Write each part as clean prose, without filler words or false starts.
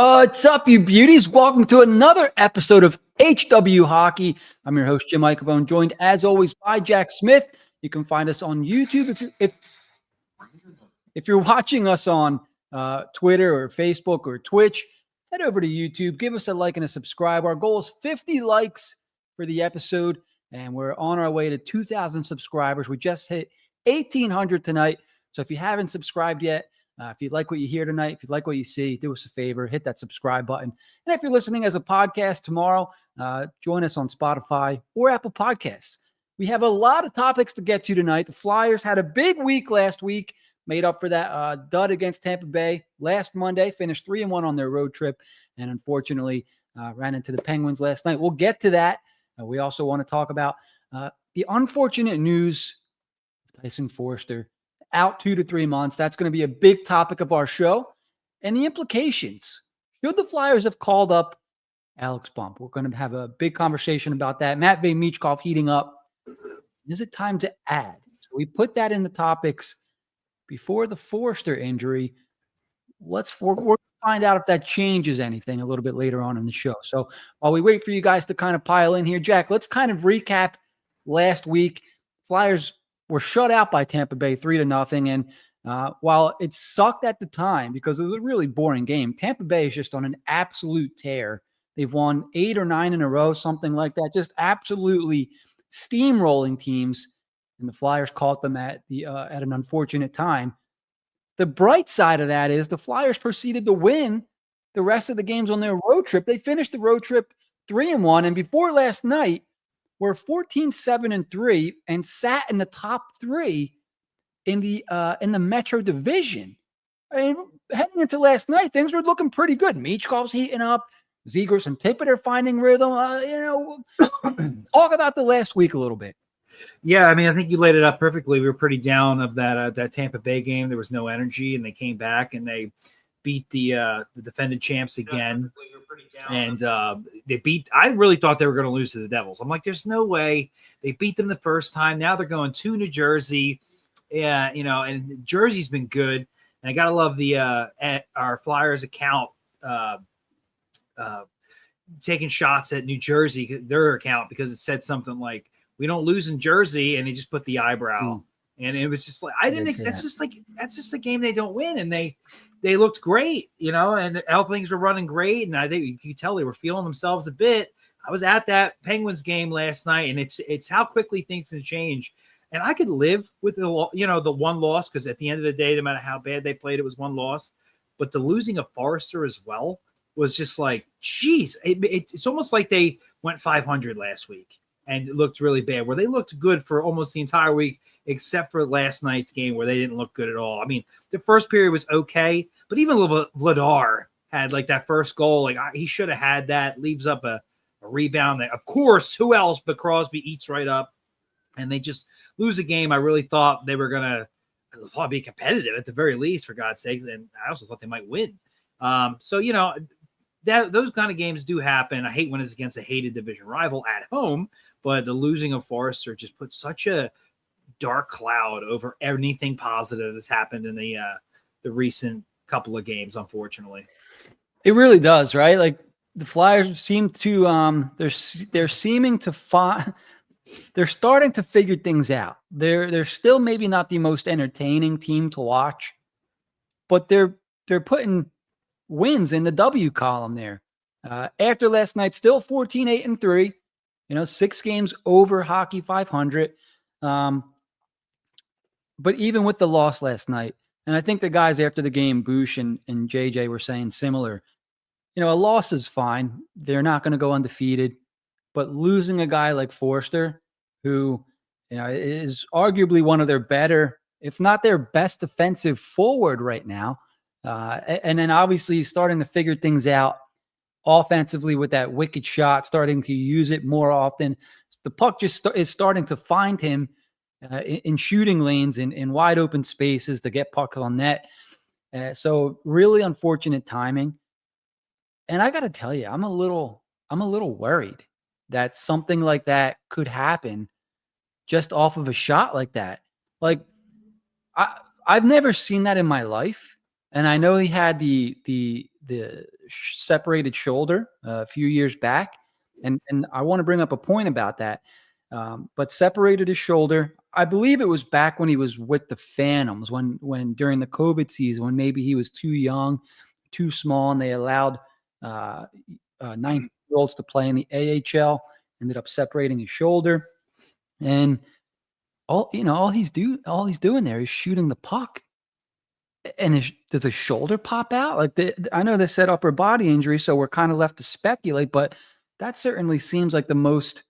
What's up, you beauties? Welcome to another episode of HW Hockey. I'm your host, Jim Michkov, joined as always by Jack Smith. You can find us on YouTube. If you're watching us on Twitter or Facebook or Twitch, head over to YouTube. Give us a like and a subscribe. Our goal is 50 likes for the episode, and we're on our way to 2,000 subscribers. We just hit 1,800 tonight. So if you haven't subscribed yet, if you like what you hear tonight, if you like what you see, do us a favor, hit that subscribe button. And if you're listening as a podcast tomorrow, join us on Spotify or Apple Podcasts. We have a lot of topics to get to tonight. The Flyers had a big week last week, made up for that dud against Tampa Bay last Monday, finished 3-1 on their road trip, and unfortunately ran into the Penguins last night. We'll get to that. We also want to talk about the unfortunate news of Tyson Foerster out 2 to 3 months. That's going to be a big topic of our show. And the implications. Should the Flyers have called up Alex Bump? We're going to have a big conversation about that. Matvei Michkov heating up. Is it time to add? So we put that in the topics before the Foerster injury. We're going to find out if that changes anything a little bit later on in the show. So while we wait for you guys to kind of pile in here, Jack, let's kind of recap last week. Flyers were shut out by Tampa Bay 3-0. And while it sucked at the time because it was a really boring game, Tampa Bay is just on an absolute tear. They've won 8 or 9 in a row, something like that, just absolutely steamrolling teams. And the Flyers caught them at an unfortunate time. The bright side of that is the Flyers proceeded to win the rest of the games on their road trip. They finished the road trip 3-1. And before last night, were 14-7-3 and sat in the top 3 in the Metro Division. I mean, heading into last night, things were looking pretty good. Michkov's heating up. Zegras and Tippett are finding rhythm. Talk about the last week a little bit. Yeah, I mean, I think you laid it up perfectly. We were pretty down of that Tampa Bay game. There was no energy, and they came back and they beat the defending champs again. And they beat – I really thought they were going to lose to the Devils. I'm like, there's no way. They beat them the first time. Now they're going to New Jersey. Yeah, and Jersey's been good. And I got to love our Flyers account taking shots at New Jersey, their account, because it said something like, we don't lose in Jersey, and he just put the eyebrow. And it was just like, that's just the game they don't win. And they looked great, and all things were running great. And I think you could tell they were feeling themselves a bit. I was at that Penguins game last night, and it's how quickly things can change. And I could live with the one loss, because at the end of the day, no matter how bad they played, it was one loss. But the losing of Foerster as well was just like, geez, it's almost like they went 500 last week. And it looked really bad, where they looked good for almost the entire week, except for last night's game where they didn't look good at all. I mean, the first period was okay, but even Vladar had like that first goal. Like he should have had that. Leaves up a rebound. That, of course, who else but Crosby eats right up. And they just lose a game. I really thought they were going to be competitive at the very least, for God's sake. And I also thought they might win. Those kind of games do happen. I hate when it's against a hated division rival at home. But the losing of Foerster just put such a dark cloud over anything positive that's happened in the recent couple of games, unfortunately. It really does, right? Like the Flyers seem to they're seeming to find they're starting to figure things out. They're still maybe not the most entertaining team to watch, but they're putting wins in the W column there. After last night, still 14-8-3. 6 games over Hockey 500. But even with the loss last night, and I think the guys after the game, Bush and JJ, were saying similar, a loss is fine. They're not going to go undefeated. But losing a guy like Foerster, who is arguably one of their better, if not their best defensive forward right now, and then obviously starting to figure things out offensively with that wicked shot, starting to use it more often. The puck just is starting to find him in shooting lanes, in wide open spaces to get pucks on net. So really unfortunate timing. And I got to tell you, I'm a little worried that something like that could happen just off of a shot like that. Like I've never seen that in my life. And I know he had the separated shoulder a few years back, and I want to bring up a point about that. But separated his shoulder. I believe it was back when he was with the Phantoms, when during the COVID season, when maybe he was too young, too small, and they allowed 19-year-olds to play in the AHL. Ended up separating his shoulder, and all he's doing there is shooting the puck. And does the shoulder pop out? Like I know they said upper body injury, so we're kind of left to speculate, but that certainly seems like the most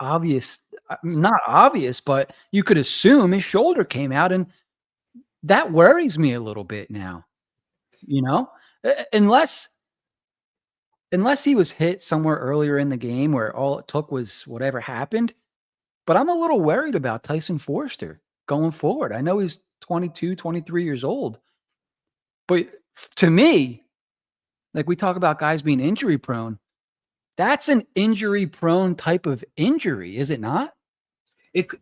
obvious, not obvious, but you could assume his shoulder came out, and that worries me a little bit now. Unless he was hit somewhere earlier in the game where all it took was whatever happened. But I'm a little worried about Tyson Foerster going forward. I know he's 22, 23 years old, but to me, like we talk about guys being injury prone, that's an injury prone type of injury, is it not?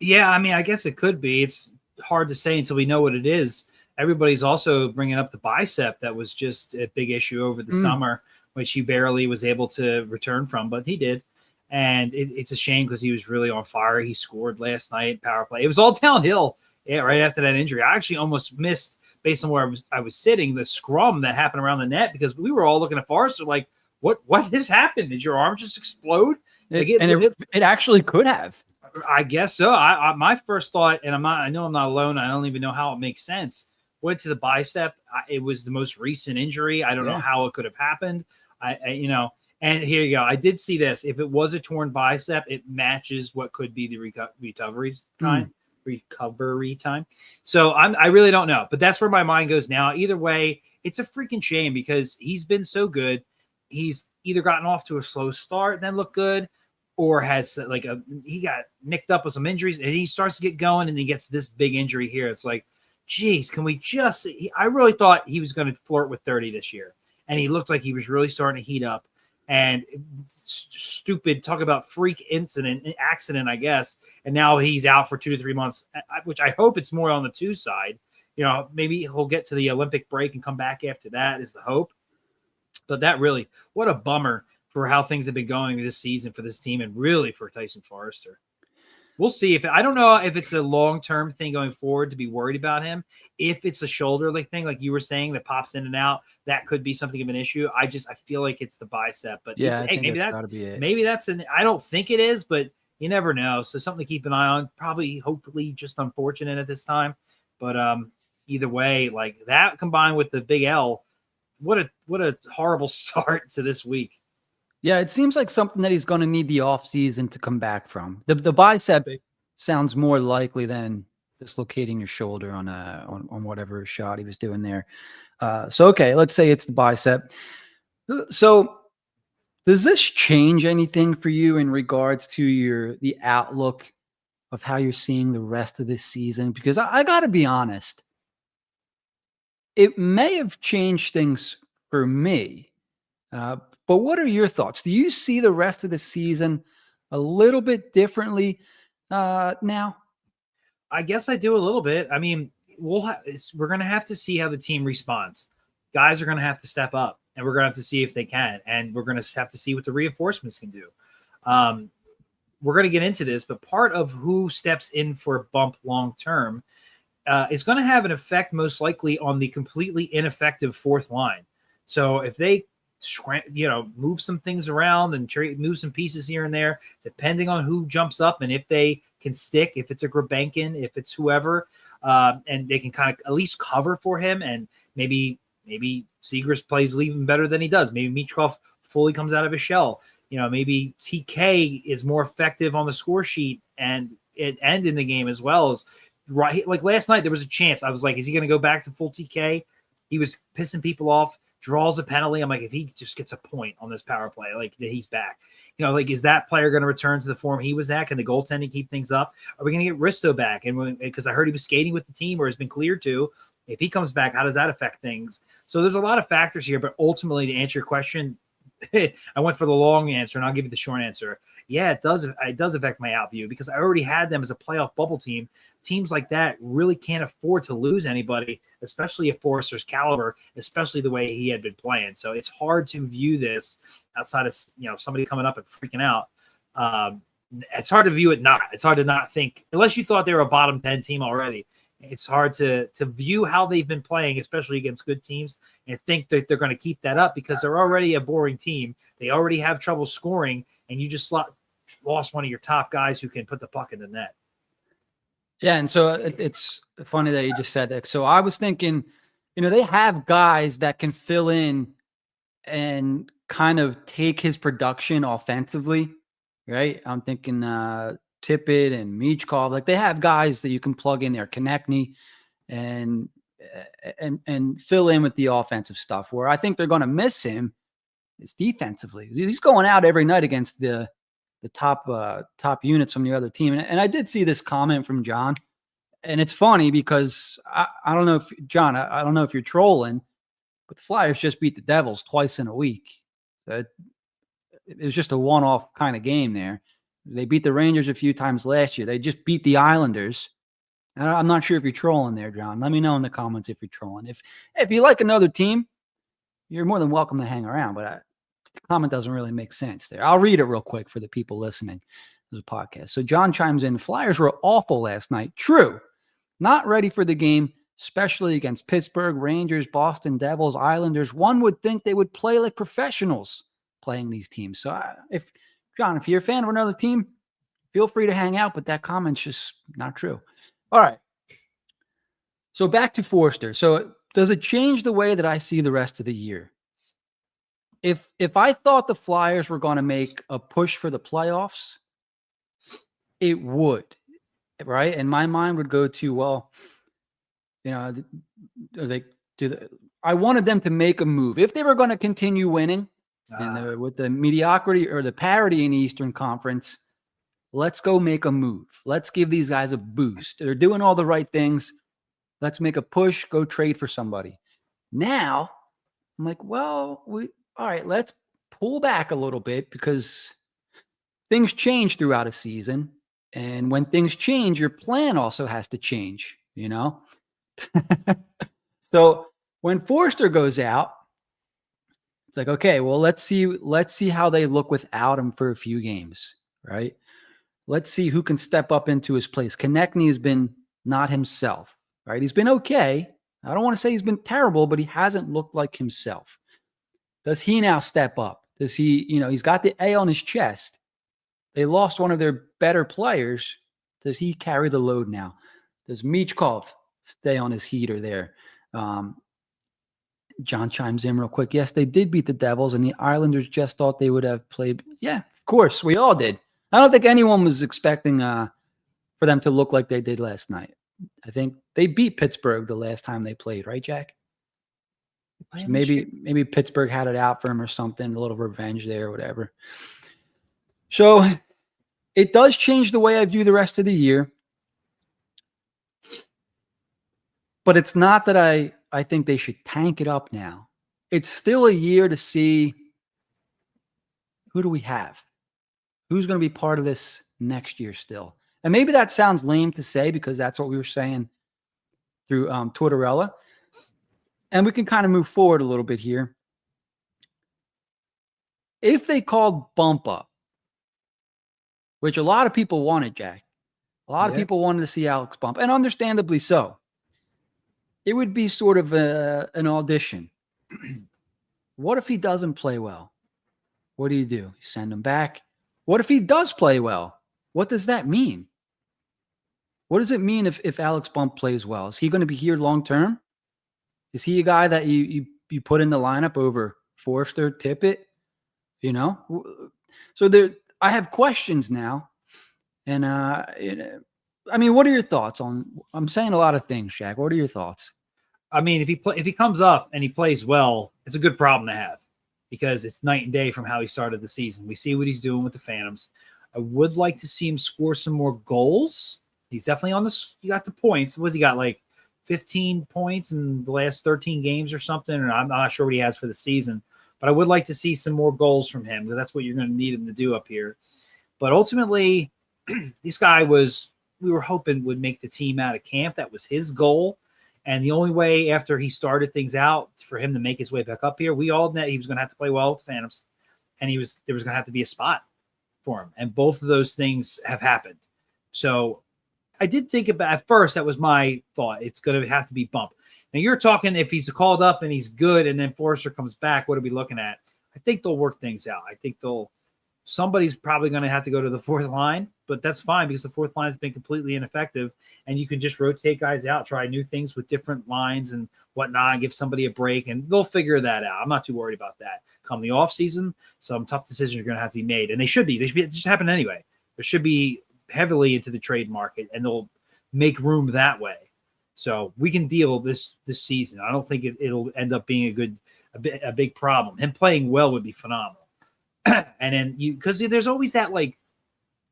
Yeah, I mean, I guess it could be. It's hard to say until we know what it is. Everybody's also bringing up the bicep that was just a big issue over the summer, which he barely was able to return from, but he did. And it's a shame because he was really on fire. He scored last night, power play. It was all downhill right after that injury. I actually almost missed, based on where I was sitting, the scrum that happened around the net because we were all looking at Forrester like, what has happened? Did your arm just explode? It actually could have. I guess so. My first thought, and I know I'm not alone. I don't even know how it makes sense. Went to the bicep. It was the most recent injury. I don't know how it could have happened. And here you go. I did see this. If it was a torn bicep, it matches what could be the recovery time. So I really don't know, but that's where my mind goes now. Either way, it's a freaking shame because he's been so good. He's either gotten off to a slow start, then looked good, or has he got nicked up with some injuries, and he starts to get going, and he gets this big injury here. It's like, geez, can we just? I really thought he was going to flirt with 30 this year, and he looked like he was really starting to heat up. And stupid, talk about freak accident, I guess. And now he's out for 2 to 3 months, which I hope it's more on the 2 side. Maybe he'll get to the Olympic break and come back after that is the hope. But that really, what a bummer for how things have been going this season for this team and really for Tyson Foerster. We'll see I don't know if it's a long-term thing going forward to be worried about him. If it's a shoulder thing, like you were saying, that pops in and out, that could be something of an issue. I feel like it's the bicep, but yeah, I think maybe that's gotta be it. Maybe I don't think it is, but you never know. So something to keep an eye on, probably, hopefully just unfortunate at this time. But either way, like that combined with the big L, what a horrible start to this week. Yeah, it seems like something that he's going to need the offseason to come back from. The bicep sounds more likely than dislocating your shoulder on whatever shot he was doing there. So, okay, let's say it's the bicep. So does this change anything for you in regards to the outlook of how you're seeing the rest of this season? Because I got to be honest, it may have changed things for me. But what are your thoughts? Do you see the rest of the season a little bit differently now? I guess I do a little bit. I mean, we're going to have to see how the team responds. Guys are going to have to step up, and we're going to have to see if they can, and we're going to have to see what the reinforcements can do. We're going to get into this, but part of who steps in for a bump long-term is going to have an effect most likely on the completely ineffective fourth line. So if they move some things around and move some pieces here and there, depending on who jumps up and if they can stick, if it's a Grabenkin, if it's whoever, and they can kind of at least cover for him. And maybe Seagrass plays even better than he does. Maybe Michkov fully comes out of his shell. Maybe TK is more effective on the score sheet and in the game as well. As right, like last night, there was a chance. I was like, is he going to go back to full TK? He was pissing people off. Draws a penalty. I'm like, if he just gets a point on this power play, like he's back. Is that player going to return to the form he was at? Can the goaltending keep things up? Are we going to get Risto back? And because I heard he was skating with the team or has been cleared to, if he comes back, how does that affect things? So there's a lot of factors here, but ultimately to answer your question, I went for the long answer, and I'll give you the short answer. Yeah, it does. It does affect my out view because I already had them as a playoff bubble team. Teams like that really can't afford to lose anybody, especially at Foerster's caliber, especially the way he had been playing. So it's hard to view this outside of somebody coming up and freaking out. It's hard to view it not. It's hard to not think unless you thought they were a bottom 10 team already. It's hard to view how they've been playing, especially against good teams, and think that they're going to keep that up because they're already a boring team. They already have trouble scoring, and you just lost one of your top guys who can put the puck in the net. Yeah, and so it's funny that you just said that. So I was thinking, they have guys that can fill in and kind of take his production offensively, right? I'm thinking Tippett and Michkov, like they have guys that you can plug in there, Konechny, and fill in with the offensive stuff. Where I think they're going to miss him is defensively. He's going out every night against the top units from the other team. And I did see this comment from John, and it's funny because I don't know if John, I don't know if you're trolling, but the Flyers just beat the Devils twice in a week. It was just a one-off kind of game there. They beat the Rangers a few times last year. They just beat the Islanders. I'm not sure if you're trolling there, John. Let me know in the comments if you're trolling. If you like another team, you're more than welcome to hang around. But the comment doesn't really make sense there. I'll read it real quick for the people listening to the podcast. So John chimes in, the Flyers were awful last night. True. Not ready for the game, especially against Pittsburgh, Rangers, Boston Devils, Islanders. One would think they would play like professionals playing these teams. So if you're a fan of another team, feel free to hang out, but that comment's just not true. All right. So back to Foerster. So does it change the way that I see the rest of the year? If I thought the Flyers were going to make a push for the playoffs, it would, right? And my mind would go to, well, I wanted them to make a move. If they were going to continue winning with the mediocrity or the parity in the Eastern Conference, let's go make a move. Let's give these guys a boost. They're doing all the right things. Let's make a push, go trade for somebody. Now, I'm like, well, all right, let's pull back a little bit because things change throughout a season. And when things change, your plan also has to change, So when Foerster goes out, it's like, okay, well, let's see how they look without him for a few games, right? Let's see who can step up into his place. Konechny has been not himself, right? He's been okay. I don't want to say he's been terrible, but he hasn't looked like himself. Does he now step up? Does he, he's got the A on his chest. They lost one of their better players. Does he carry the load now? Does Michkov stay on his heater there? John chimes in real quick. Yes, they did beat the Devils, and the Islanders just thought they would have played. Yeah, of course, we all did. I don't think anyone was expecting for them to look like they did last night. I think they beat Pittsburgh the last time they played, right, Jack? So maybe Pittsburgh had it out for him or something, a little revenge there or whatever. So it does change the way I view the rest of the year. But it's not that I think they should tank it up now. It's still a year to see who do we have? Who's going to be part of this next year still? And maybe that sounds lame to say because that's what we were saying through Twitterella. And we can kind of move forward a little bit here. If they called bump up, which a lot of people wanted, Jack. A lot of people wanted to see Alex bump, and understandably so. It would be sort of an audition. What if he doesn't play well? What do? You send him back? What if he does play well? What does that mean? What does it mean if Alex Bump plays well? Is he going to be here long term? Is he a guy that you put in the lineup over Foerster, Tippett? So I have questions now, and I mean, what are your thoughts on? I'm saying a lot of things, Shaq. What are your thoughts? I mean, if he comes up and he plays well, it's a good problem to have because it's night and day from how he started the season. We see what he's doing with the Phantoms. I would like to see him score some more goals. He's definitely on this. You got the points. What's he got? Like 15 points in the last 13 games or something. And I'm not sure what he has for the season. but I would like to see some more goals from him because that's what you're going to need him to do up here. But ultimately, this guy we were hoping would make the team out of camp. That was his goal. And the only way after he started things out for him to make his way back up here, we all knew he was going to have to play well with the Phantoms, and there was going to have to be a spot for him. And both of those things have happened. So I did think about, at first, that was my thought. It's going to have to be Bump. Now you're talking if he's called up and he's good and then Foerster comes back, what are we looking at? I think they'll work things out. I think somebody's probably going to have to go to the fourth line, but that's fine because the fourth line has been completely ineffective, and you can just rotate guys out, try new things with different lines and whatnot, and give somebody a break, and they'll figure that out. I'm not too worried about that. Come the off season, some tough decisions are going to have to be made, and they should be. It just happen anyway. There should be heavily into the trade market, and they'll make room that way. So we can deal this season. I don't think it'll end up being a big problem. Him playing well would be phenomenal. And then because there's always that, like,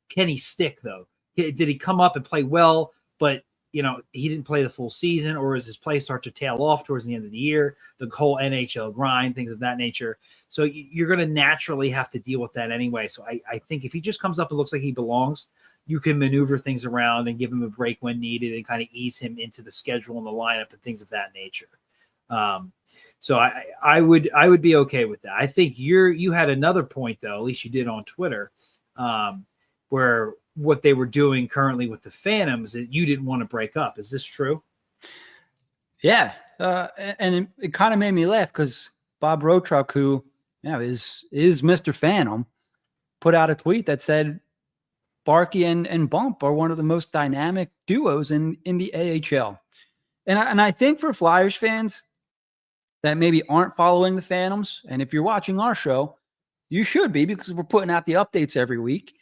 can he stick though? Did he come up and play well, but he didn't play the full season, or does his play start to tail off towards the end of the year? The whole NHL grind, things of that nature. So you're going to naturally have to deal with that anyway. So I think if he just comes up and looks like he belongs, you can maneuver things around and give him a break when needed and kind of ease him into the schedule and the lineup and things of that nature. So I would be okay with that. I think you had another point though, at least you did on Twitter, where what they were doing currently with the Phantoms, that you didn't want to break up. Is this true? Yeah. And it kind of made me laugh because Bob Rotruk, who is Mr. Phantom, put out a tweet that said Barkey and Bump are one of the most dynamic duos in the AHL. And I think for Flyers fans that maybe aren't following the Phantoms, and if you're watching our show, you should be, because we're putting out the updates every week.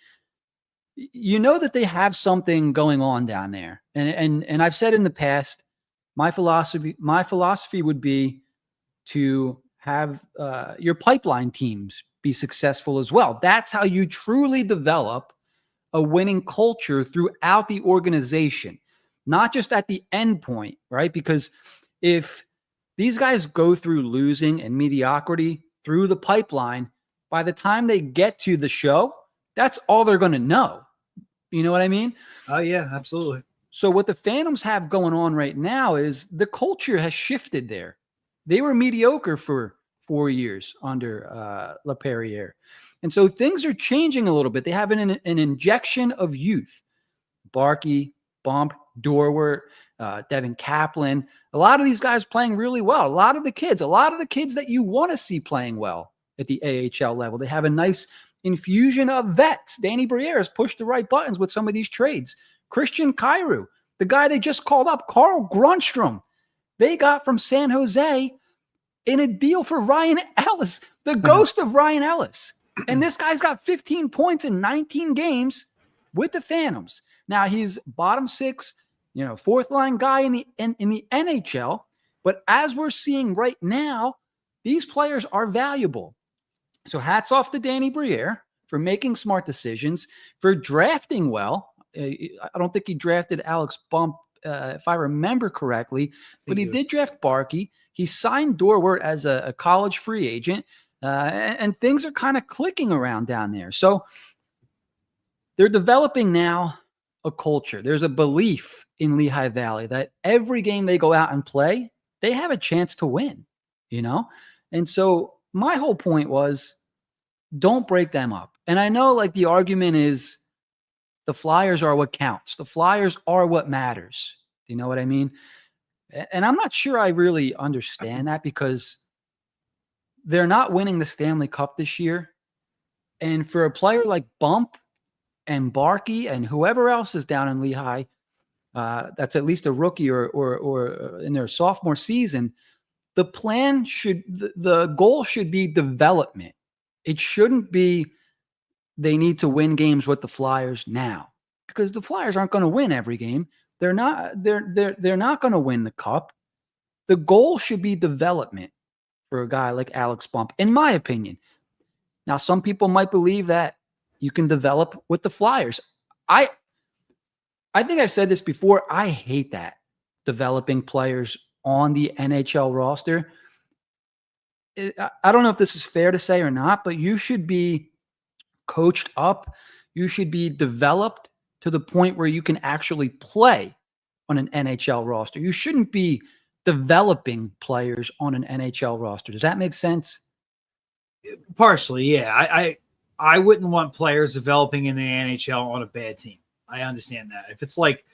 You know that they have something going on down there. And I've said in the past, my philosophy would be to have your pipeline teams be successful as well. That's how you truly develop a winning culture throughout the organization, not just at the end point, right? Because if these guys go through losing and mediocrity through the pipeline, by the time they get to the show, that's all they're going to know. You know what I mean? Oh, yeah, absolutely. So what the Phantoms have going on right now is the culture has shifted there. They were mediocre for 4 years under LaPerriere. And so things are changing a little bit. They have an injection of youth. Barkey, Bump, Dorwart, Devin Kaplan. A lot of these guys playing really well. A lot of the kids that you want to see playing well at the AHL level. They have a nice infusion of vets. Danny Briere has pushed the right buttons with some of these trades. Christian Kyrou, the guy they just called up, Carl Grunstrom, they got from San Jose in a deal for Ryan Ellis, the ghost of Ryan Ellis. And this guy's got 15 points in 19 games with the Phantoms. Now he's bottom six, fourth line guy in the NHL. But as we're seeing right now, these players are valuable. So hats off to Danny Briere for making smart decisions, for drafting well. I don't think he drafted Alex Bump, if I remember correctly, but he did draft Barkey. He signed Dorwart as a college free agent, and things are kind of clicking around down there. So they're developing now a culture. There's a belief in Lehigh Valley that every game they go out and play, they have a chance to win, And so my whole point was, don't break them up. And I know, like, the argument is the Flyers are what counts. The Flyers are what matters. Do you know what I mean? And I'm not sure I really understand that, because they're not winning the Stanley Cup this year. And for a player like Bump and Barkey and whoever else is down in Lehigh, that's at least a rookie or in their sophomore season, the goal should be development. It shouldn't be they need to win games with the Flyers now, because the Flyers aren't going to win every game. They're not going to win the cup. The goal should be development for a guy like Alex Bump, in my opinion. Now, some people might believe that you can develop with the Flyers. I think I've said this before. I hate that, developing players on the NHL roster. I don't know if this is fair to say or not, but you should be coached up. You should be developed to the point where you can actually play on an NHL roster. You shouldn't be developing players on an NHL roster. Does that make sense? Partially, yeah. I wouldn't want players developing in the NHL on a bad team. I understand that. If it's like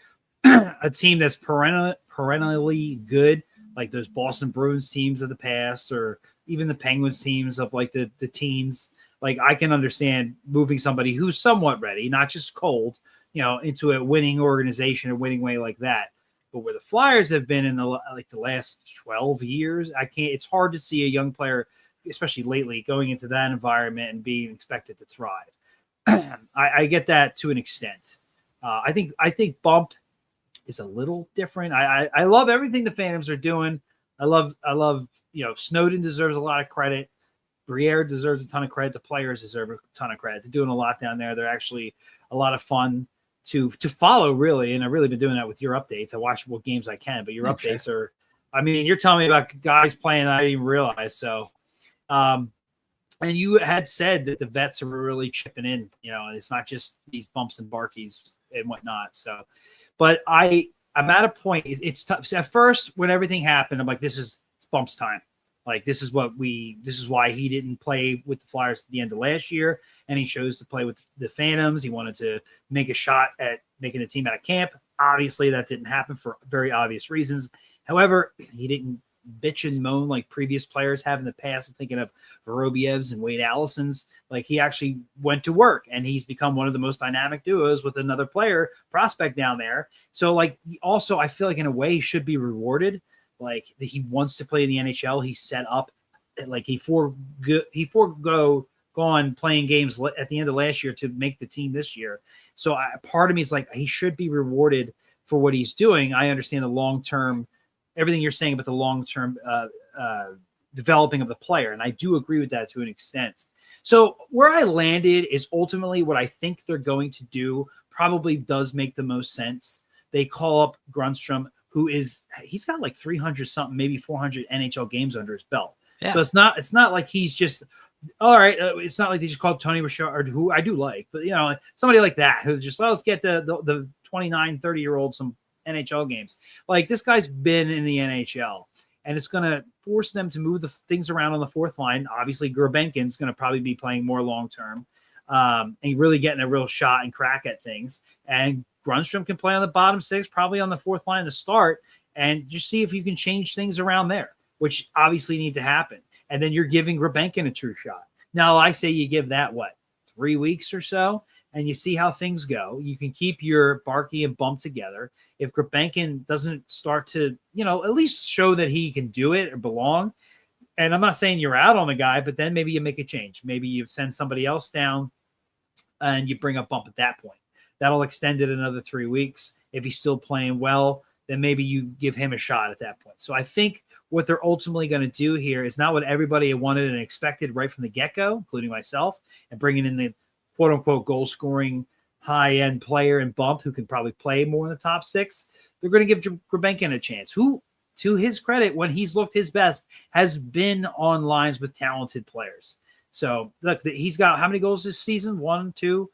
a team that's perennially good, like those Boston Bruins teams of the past, or even the Penguins teams of like the teens, like I can understand moving somebody who's somewhat ready, not just cold, into a winning organization, a winning way like that. But where the Flyers have been in the last 12 years, it's hard to see a young player, especially lately, going into that environment and being expected to thrive. I get that to an extent. I think Bump is a little different. I love everything the Phantoms are doing. I love Snowden deserves a lot of credit. Briere deserves a ton of credit. The players deserve a ton of credit. They're doing a lot down there. They're actually a lot of fun to follow, really. And I've really been doing that with your updates. I watch what games I can, but your updates are, I mean, you're telling me about guys playing that I didn't even realize. So, and you had said that the vets are really chipping in, and it's not just these bumps and barkies and whatnot. So, but I'm at a point, it's tough. So at first, when everything happened, I'm like, this is Bump's time. Like, this is why he didn't play with the Flyers at the end of last year, and he chose to play with the Phantoms. He wanted to make a shot at making a team out of camp. Obviously, that didn't happen for very obvious reasons. However, he didn't bitch and moan like previous players have in the past. I'm thinking of Vorobyev's and Wade Allison's. Like, he actually went to work, and he's become one of the most dynamic duos with another player prospect down there. So, like, also, I feel like in a way he should be rewarded. Like, he wants to play in the NHL. He's set up. Like, he gone playing games at the end of last year to make the team this year. So part of me is like, he should be rewarded for what he's doing. I understand the long-term, everything you're saying about the long-term developing of the player. And I do agree with that to an extent. So where I landed is ultimately what I think they're going to do probably does make the most sense. They call up Grundstrom, he's got like 300 something, maybe 400 NHL games under his belt. Yeah. So it's not like he's just, all right. It's not like they just called Tony Richard, who I do like, but somebody like that who just, let's get the 29, 30-year-old some NHL games. Like, this guy's been in the NHL, and it's going to force them to move the things around on the fourth line. Obviously, Gurbenkin's going to probably be playing more long-term, and really getting a real shot and crack at things. And Grundstrom can play on the bottom six, probably on the fourth line to start, and just see if you can change things around there, which obviously need to happen. And then you're giving Gurbenkin a true shot. Now, I say you give that, 3 weeks or so, and you see how things go. You can keep your Barkey and Bump together. If Gurbenkin doesn't start to, at least show that he can do it or belong, and I'm not saying you're out on the guy, but then maybe you make a change. Maybe you send somebody else down and you bring up Bump at that point. That'll extend it another 3 weeks. If he's still playing well, then maybe you give him a shot at that point. So I think what they're ultimately going to do here is not what everybody wanted and expected right from the get-go, including myself, and bringing in the quote-unquote goal-scoring high-end player and Bump who can probably play more in the top six. They're going to give Gurbenkin a chance, who, to his credit, when he's looked his best, has been on lines with talented players. So, look, he's got how many goals this season? 1, 2?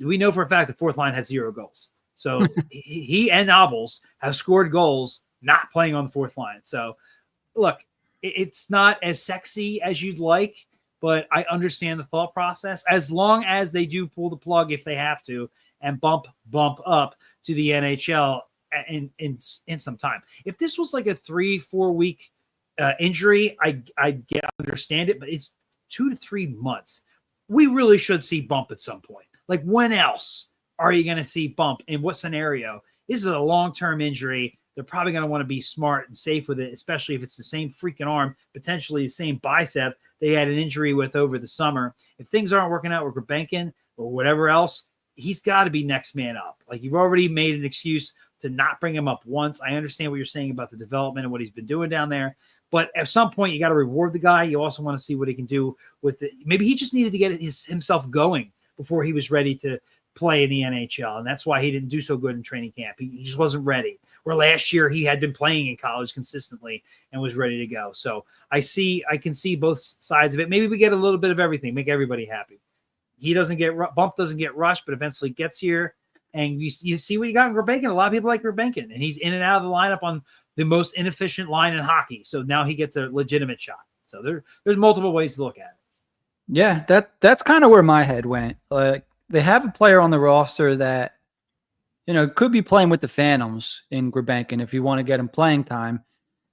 We know for a fact the fourth line has 0 goals. So he and Nobles have scored goals not playing on the fourth line. So, look, it's not as sexy as you'd like, but I understand the thought process. As long as they do pull the plug if they have to and bump up to the NHL in some time. If this was like a 3-4 week injury, I understand it, but it's 2 to 3 months. We really should see Bump at some point. Like, when else are you going to see Bump? In what scenario? This is a long-term injury. They're probably going to want to be smart and safe with it, especially if it's the same freaking arm, potentially the same bicep they had an injury with over the summer. If things aren't working out with Gurbenkin or whatever else, he's got to be next man up. Like, you've already made an excuse to not bring him up once. I understand what you're saying about the development and what he's been doing down there. But at some point, you got to reward the guy. You also want to see what he can do with it. Maybe he just needed to get himself going before he was ready to play in the NHL, and that's why he didn't do so good in training camp. He just wasn't ready. Where last year he had been playing in college consistently and was ready to go. So I can see both sides of it. Maybe we get a little bit of everything, make everybody happy. He doesn't get bumped, doesn't get rushed, but eventually gets here. And you see what you got in Gurbankin. A lot of people like Gurbankin, and he's in and out of the lineup on the most inefficient line in hockey. So now he gets a legitimate shot. So there's multiple ways to look at it. Yeah, that's kind of where my head went. Like, they have a player on the roster that, could be playing with the Phantoms in Gurbankin if you want to get him playing time.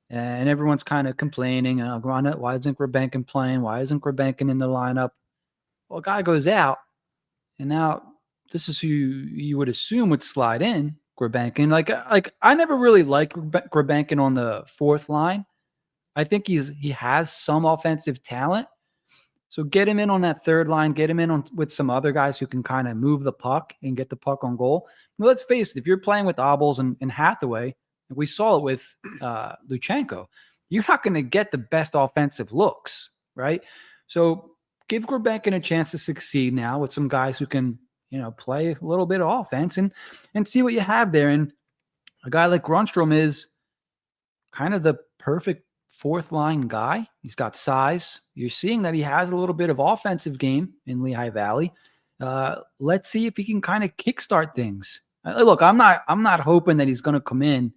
And everyone's kind of complaining, why isn't Gurbankin playing? Why isn't Gurbankin in the lineup? Well, a guy goes out, and now this is who you would assume would slide in, Gurbankin. Like I never really liked Gurbankin on the fourth line. I think he has some offensive talent. So get him in on that third line, get him in with some other guys who can kind of move the puck and get the puck on goal. Now, let's face it, if you're playing with Obels and Hathaway, we saw it with Luchenko, you're not going to get the best offensive looks, right? So give Gurbankin a chance to succeed now with some guys who can, play a little bit of offense and see what you have there. And a guy like Grundstrom is kind of the perfect fourth line guy. He's got size. You're seeing that he has a little bit of offensive game in Lehigh Valley. Let's see if he can kind of kickstart things. Look, I'm not hoping that he's going to come in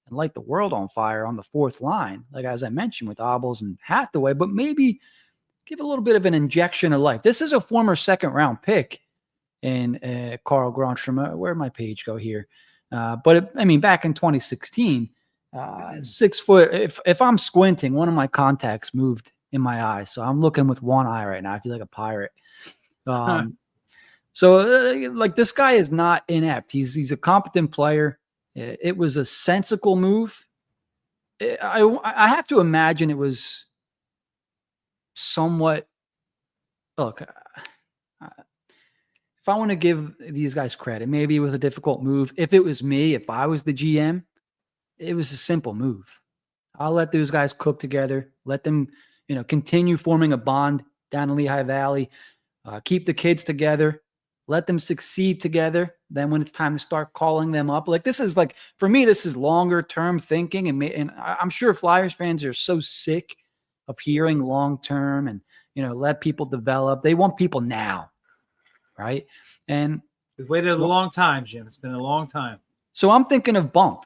and light the world on fire on the fourth line, like as I mentioned with Obels and Hathaway, but maybe give a little bit of an injection of life. This is a former second-round pick in Carl Grundstrom. Where'd my page go here? But back in 2016, 6 foot. If I'm squinting, one of my contacts moved in my eye, so I'm looking with one eye right now. I feel like a pirate. So like this guy is not inept. He's a competent player. It was a sensible move. I have to imagine it was somewhat. Look, if I want to give these guys credit, maybe it was a difficult move. If it was me, if I was the GM, it was a simple move. I'll let those guys cook together. Let them, continue forming a bond down in Lehigh Valley. Keep the kids together. Let them succeed together. Then when it's time to start calling them up, like this is like, for me, this is longer term thinking. And I'm sure Flyers fans are so sick of hearing long term and, let people develop. They want people now, right? And we've waited a long time, Jim. It's been a long time. So I'm thinking of bump.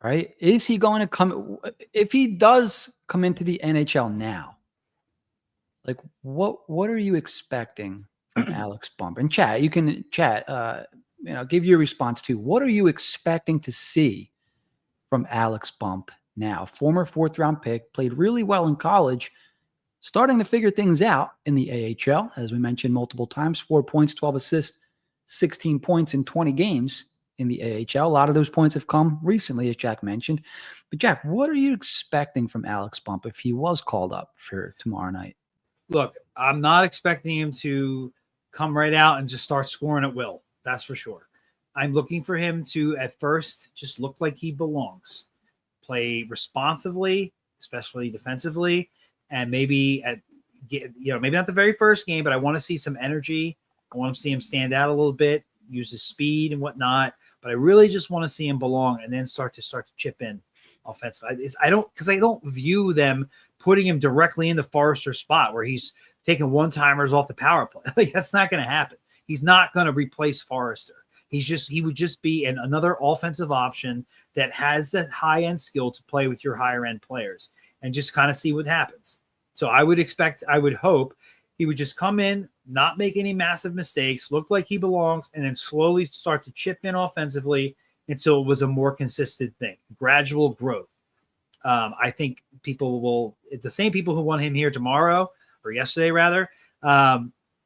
Right? Is he going to come? If he does come into the NHL now, like what are you expecting from Alex Bump? And chat, you can chat, give your response to what are you expecting to see from Alex Bump now? Former fourth-round pick, played really well in college, starting to figure things out in the AHL, as we mentioned multiple times. 4 points, 12 assists, 16 points in 20 games. In the AHL. A lot of those points have come recently, as Jack mentioned. But Jack, what are you expecting from Alex Bump if he was called up for tomorrow night? Look, I'm not expecting him to come right out and just start scoring at will. That's for sure. I'm looking for him to, at first, just look like he belongs. Play responsively, especially defensively, and maybe maybe not the very first game, but I want to see some energy. I want to see him stand out a little bit, use his speed and whatnot, but I really just want to see him belong and then start to chip in offensive. I don't view them putting him directly in the Foerster spot where he's taking one-timers off the power play. Like that's not going to happen. He's not going to replace Foerster. He would just be another offensive option that has that high-end skill to play with your higher-end players and just kind of see what happens. So I would hope he would just come in, not make any massive mistakes, look like he belongs, and then slowly start to chip in offensively until it was a more consistent thing, gradual growth. I think the same people who want him here tomorrow or yesterday rather,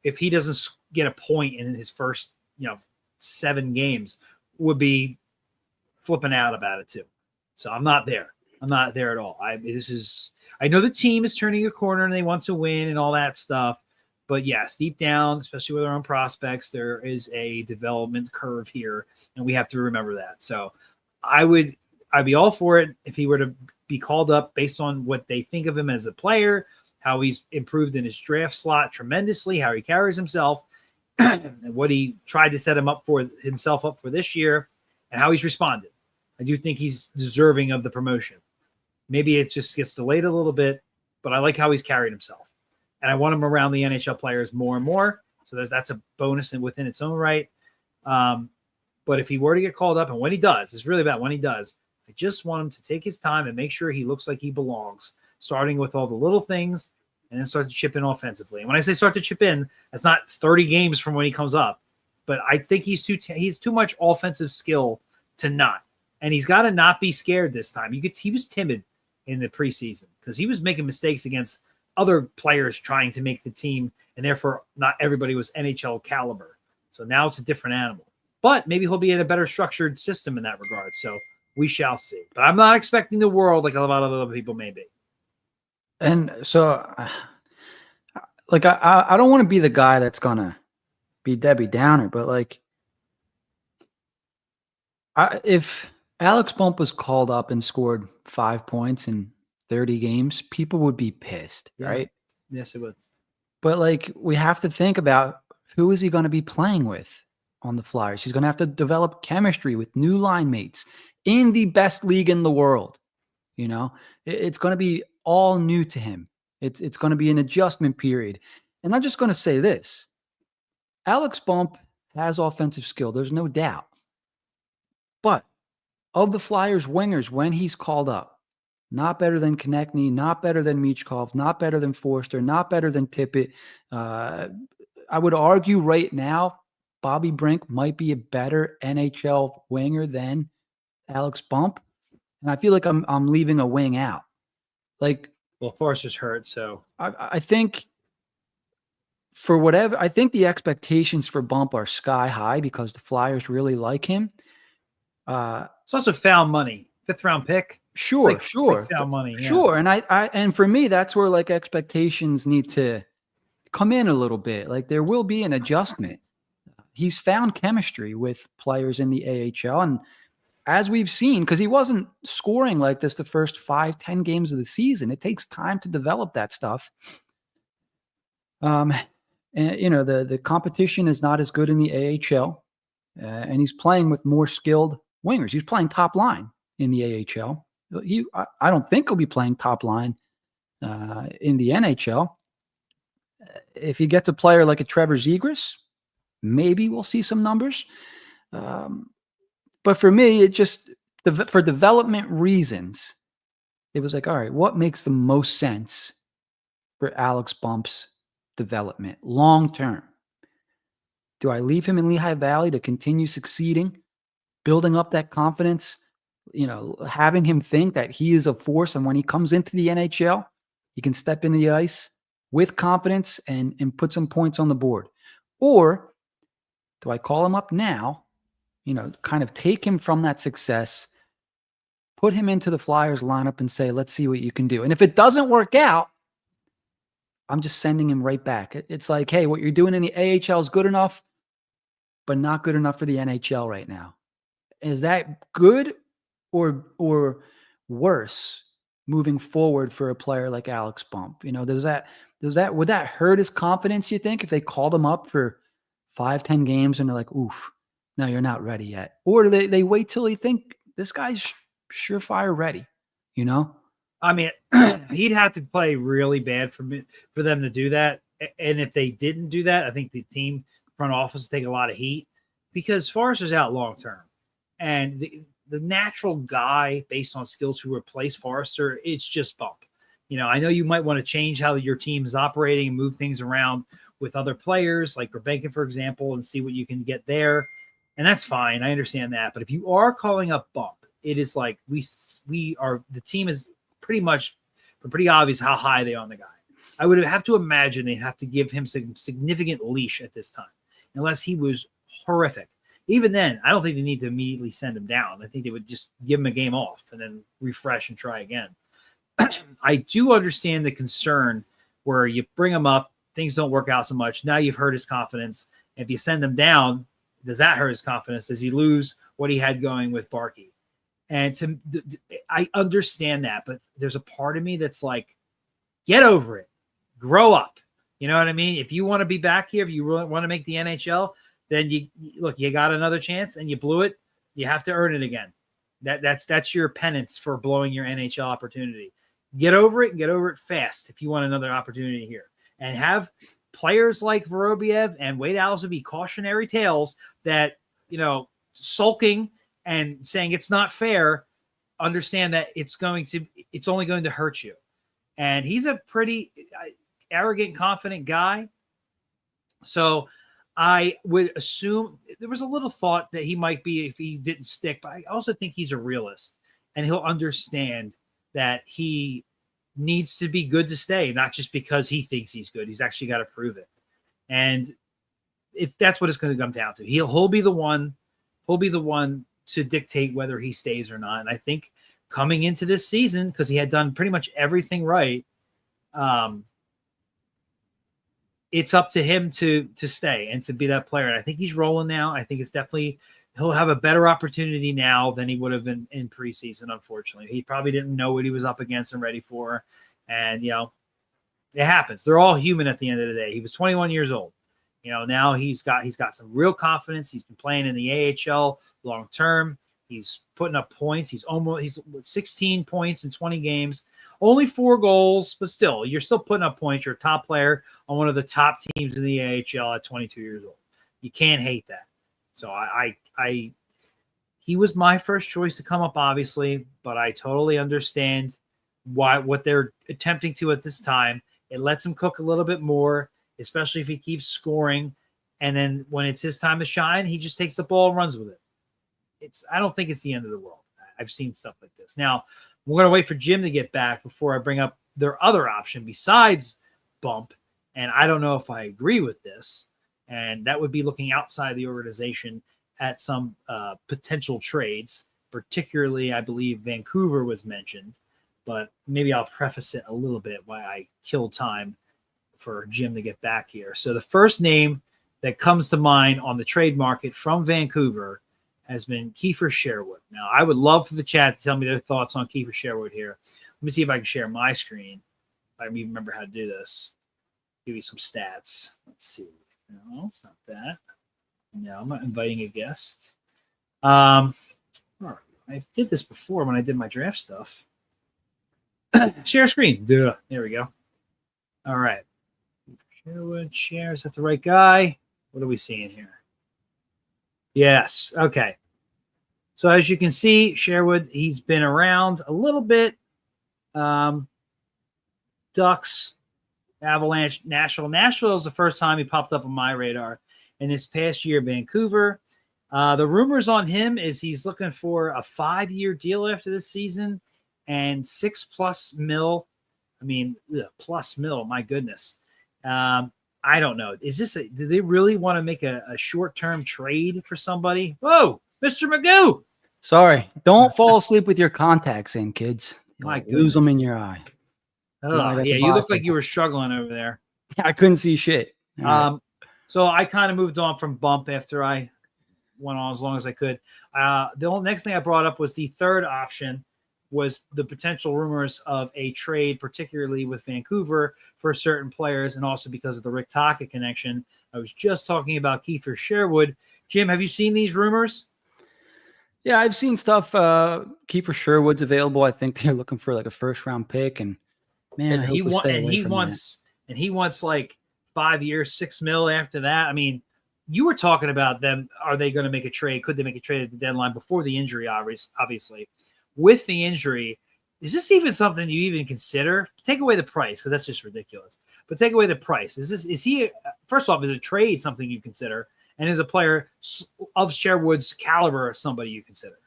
if he doesn't get a point in his first, 7 games, would be flipping out about it too. So I'm not there. I'm not there at all. I know the team is turning a corner and they want to win and all that stuff. But yes, deep down, especially with our own prospects, there is a development curve here, and we have to remember that. So I'd be all for it if he were to be called up based on what they think of him as a player, how he's improved in his draft slot tremendously, how he carries himself. and what he tried to set himself up for this year and how he's responded. I do think he's deserving of the promotion. Maybe it just gets delayed a little bit, but I like how he's carried himself. And I want him around the NHL players more and more. So that's a bonus within its own right. But if he were to get called up, and when he does, it's really about when he does, I just want him to take his time and make sure he looks like he belongs, starting with all the little things and then start to chip in offensively. And when I say start to chip in, that's not 30 games from when he comes up. But I think he's too much offensive skill to not. And he's got to not be scared this time. He was timid in the preseason because he was making mistakes against other players trying to make the team, and therefore not everybody was NHL caliber. So now it's a different animal. But maybe he'll be in a better structured system in that regard. So we shall see. But I'm not expecting the world like a lot of other people may be. And so, like, I don't want to be the guy that's going to be Debbie Downer, but, like, if Alex Bump was called up and scored 5 points in 30 games, people would be pissed, right? Yes, it would. But, like, we have to think about who is he going to be playing with on the Flyers. He's going to have to develop chemistry with new line mates in the best league in the world. You know, it's going to be all new to him. It's going to be an adjustment period. And I'm just going to say this. Alex Bump has offensive skill. There's no doubt. But of the Flyers wingers, when he's called up, not better than Konechny, not better than Michkov, not better than Foerster, not better than Tippett. I would argue right now, Bobby Brink might be a better NHL winger than Alex Bump. And I feel like I'm leaving a wing out. Like, well, Foerster's hurt, so I think for whatever, I think the expectations for Bump are sky high because the Flyers really like him. It's also found money, 5th round pick. Sure. Found money, yeah. Sure. And for me, that's where, like, expectations need to come in a little bit. Like, there will be an adjustment. He's found chemistry with players in the AHL. And as we've seen, because he wasn't scoring like this the first 5-10 games of the season, it takes time to develop that stuff. And, you know, the competition is not as good in the AHL. And he's playing with more skilled wingers. He's playing top line in the AHL. I don't think he'll be playing top line in the NHL. If he gets a player like a Trevor Zegras, maybe we'll see some numbers. But for me, it just, for development reasons, it was like, all right, what makes the most sense for Alex Bump's development long term? Do I leave him in Lehigh Valley to continue succeeding, building up that confidence, you know, having him think that he is a force, and when he comes into the NHL, he can step into the ice with confidence and put some points on the board? Or do I call him up now, you know, kind of take him from that success, put him into the Flyers lineup and say, let's see what you can do. And if it doesn't work out, I'm just sending him right back. It's like, hey, what you're doing in the AHL is good enough, but not good enough for the NHL right now. Is that good or worse moving forward for a player like Alex Bump? You know, would that hurt his confidence, you think, if they called him up for 5-10 games and they're like, oof, no, you're not ready yet? Or do they wait till they think this guy's surefire ready, you know? I mean, he'd have to play really bad for them to do that. And if they didn't do that, I think the team front office would take a lot of heat because Foerster's out long term. And the natural guy based on skill to replace Foerster, it's just Bump. You know, I know you might want to change how your team is operating and move things around with other players like Verbanken, for example, and see what you can get there. And that's fine. I understand that. But if you are calling up Bump, it is like the team is pretty obvious how high they are on the guy. I would have to imagine they'd have to give him some significant leash at this time, unless he was horrific. Even then, I don't think they need to immediately send him down. I think they would just give him a game off and then refresh and try again. I do understand the concern where you bring him up, things don't work out so much. Now you've hurt his confidence. If you send him down, does that hurt his confidence? Does he lose what he had going with Barkey? And I understand that, but there's a part of me that's like, get over it, grow up. You know what I mean? If you want to be back here, if you really want to make the NHL, then you got another chance and you blew it. You have to earn it again. That's your penance for blowing your NHL opportunity. Get over it and get over it fast if you want another opportunity here. And have players like Vorobiev and Wade Allison be cautionary tales that, sulking and saying it's not fair, understand that it's only going to hurt you. And he's a pretty arrogant, confident guy. So I would assume there was a little thought that he might be if he didn't stick, but I also think he's a realist and he'll understand that he needs to be good to stay, not just because he thinks he's good. He's actually got to prove it. And that's what it's going to come down to. He'll be the one to dictate whether he stays or not. And I think coming into this season, because he had done pretty much everything right, it's up to him to stay and to be that player. And I think he's rolling now. I think it's definitely he'll have a better opportunity now than he would have been in preseason. Unfortunately, he probably didn't know what he was up against and ready for. And it happens. They're all human at the end of the day. He was 21 years old. Now he's got some real confidence. He's been playing in the AHL long term. He's putting up points. He's 16 points in 20 games, only 4 goals, but still, you're still putting up points. You're a top player on one of the top teams in the AHL at 22 years old. You can't hate that. So he was my first choice to come up, obviously, but I totally understand what they're attempting to at this time. It lets him cook a little bit more, especially if he keeps scoring. And then when it's his time to shine, he just takes the ball and runs with it. I don't think it's the end of the world. I've seen stuff like this. Now, we're going to wait for Jim to get back before I bring up their other option besides bump. And I don't know if I agree with this. And that would be looking outside the organization at some potential trades. Particularly, I believe Vancouver was mentioned. But maybe I'll preface it a little bit why I killed time for Jim to get back here. So the first name that comes to mind on the trade market from Vancouver has been Kiefer Sherwood. Now, I would love for the chat to tell me their thoughts on Kiefer Sherwood here. Let me see if I can share my screen. I don't even remember how to do this. Give you some stats. Let's see. No, it's not that. No, I'm not inviting a guest. All right. I did this before when I did my draft stuff. Share screen. Duh. There we go. All right. Sherwood share. Is that the right guy? What are we seeing here? Yes. Okay. So as you can see, Sherwood, he's been around a little bit. Ducks, Avalanche, Nashville. Nashville is the first time he popped up on my radar. And this past year, Vancouver. The rumors on him is he's looking for a 5-year deal after this season and $6+ million. I mean, plus mil. My goodness. I don't know. Do they really want to make a short-term trade for somebody? Whoa, Mr. Magoo. Sorry. Don't fall asleep with your contacts in, kids. My Lose them in your eye. Oh, yeah, you look like you were struggling over there. I couldn't see shit. So I kind of moved on from bump after I went on as long as I could. The next thing I brought up was the third option was the potential rumors of a trade, particularly with Vancouver for certain players, and also because of the Rick Tocchet connection. I was just talking about Kiefer Sherwood. Jim, have you seen these rumors? Yeah, I've seen stuff. Kiefer Sherwood's available. I think they're looking for like a first-round pick, and man, he wants like 5 years, $6 million after that. I mean, you were talking about them. Are they going to make a trade? Could they make a trade at the deadline before the injury? Obviously, with the injury, is this even something you even consider? Take away the price, because that's just ridiculous. But take away the price. Is he first off, is a trade something you consider? And is a player of Sherwood's caliber somebody you consider?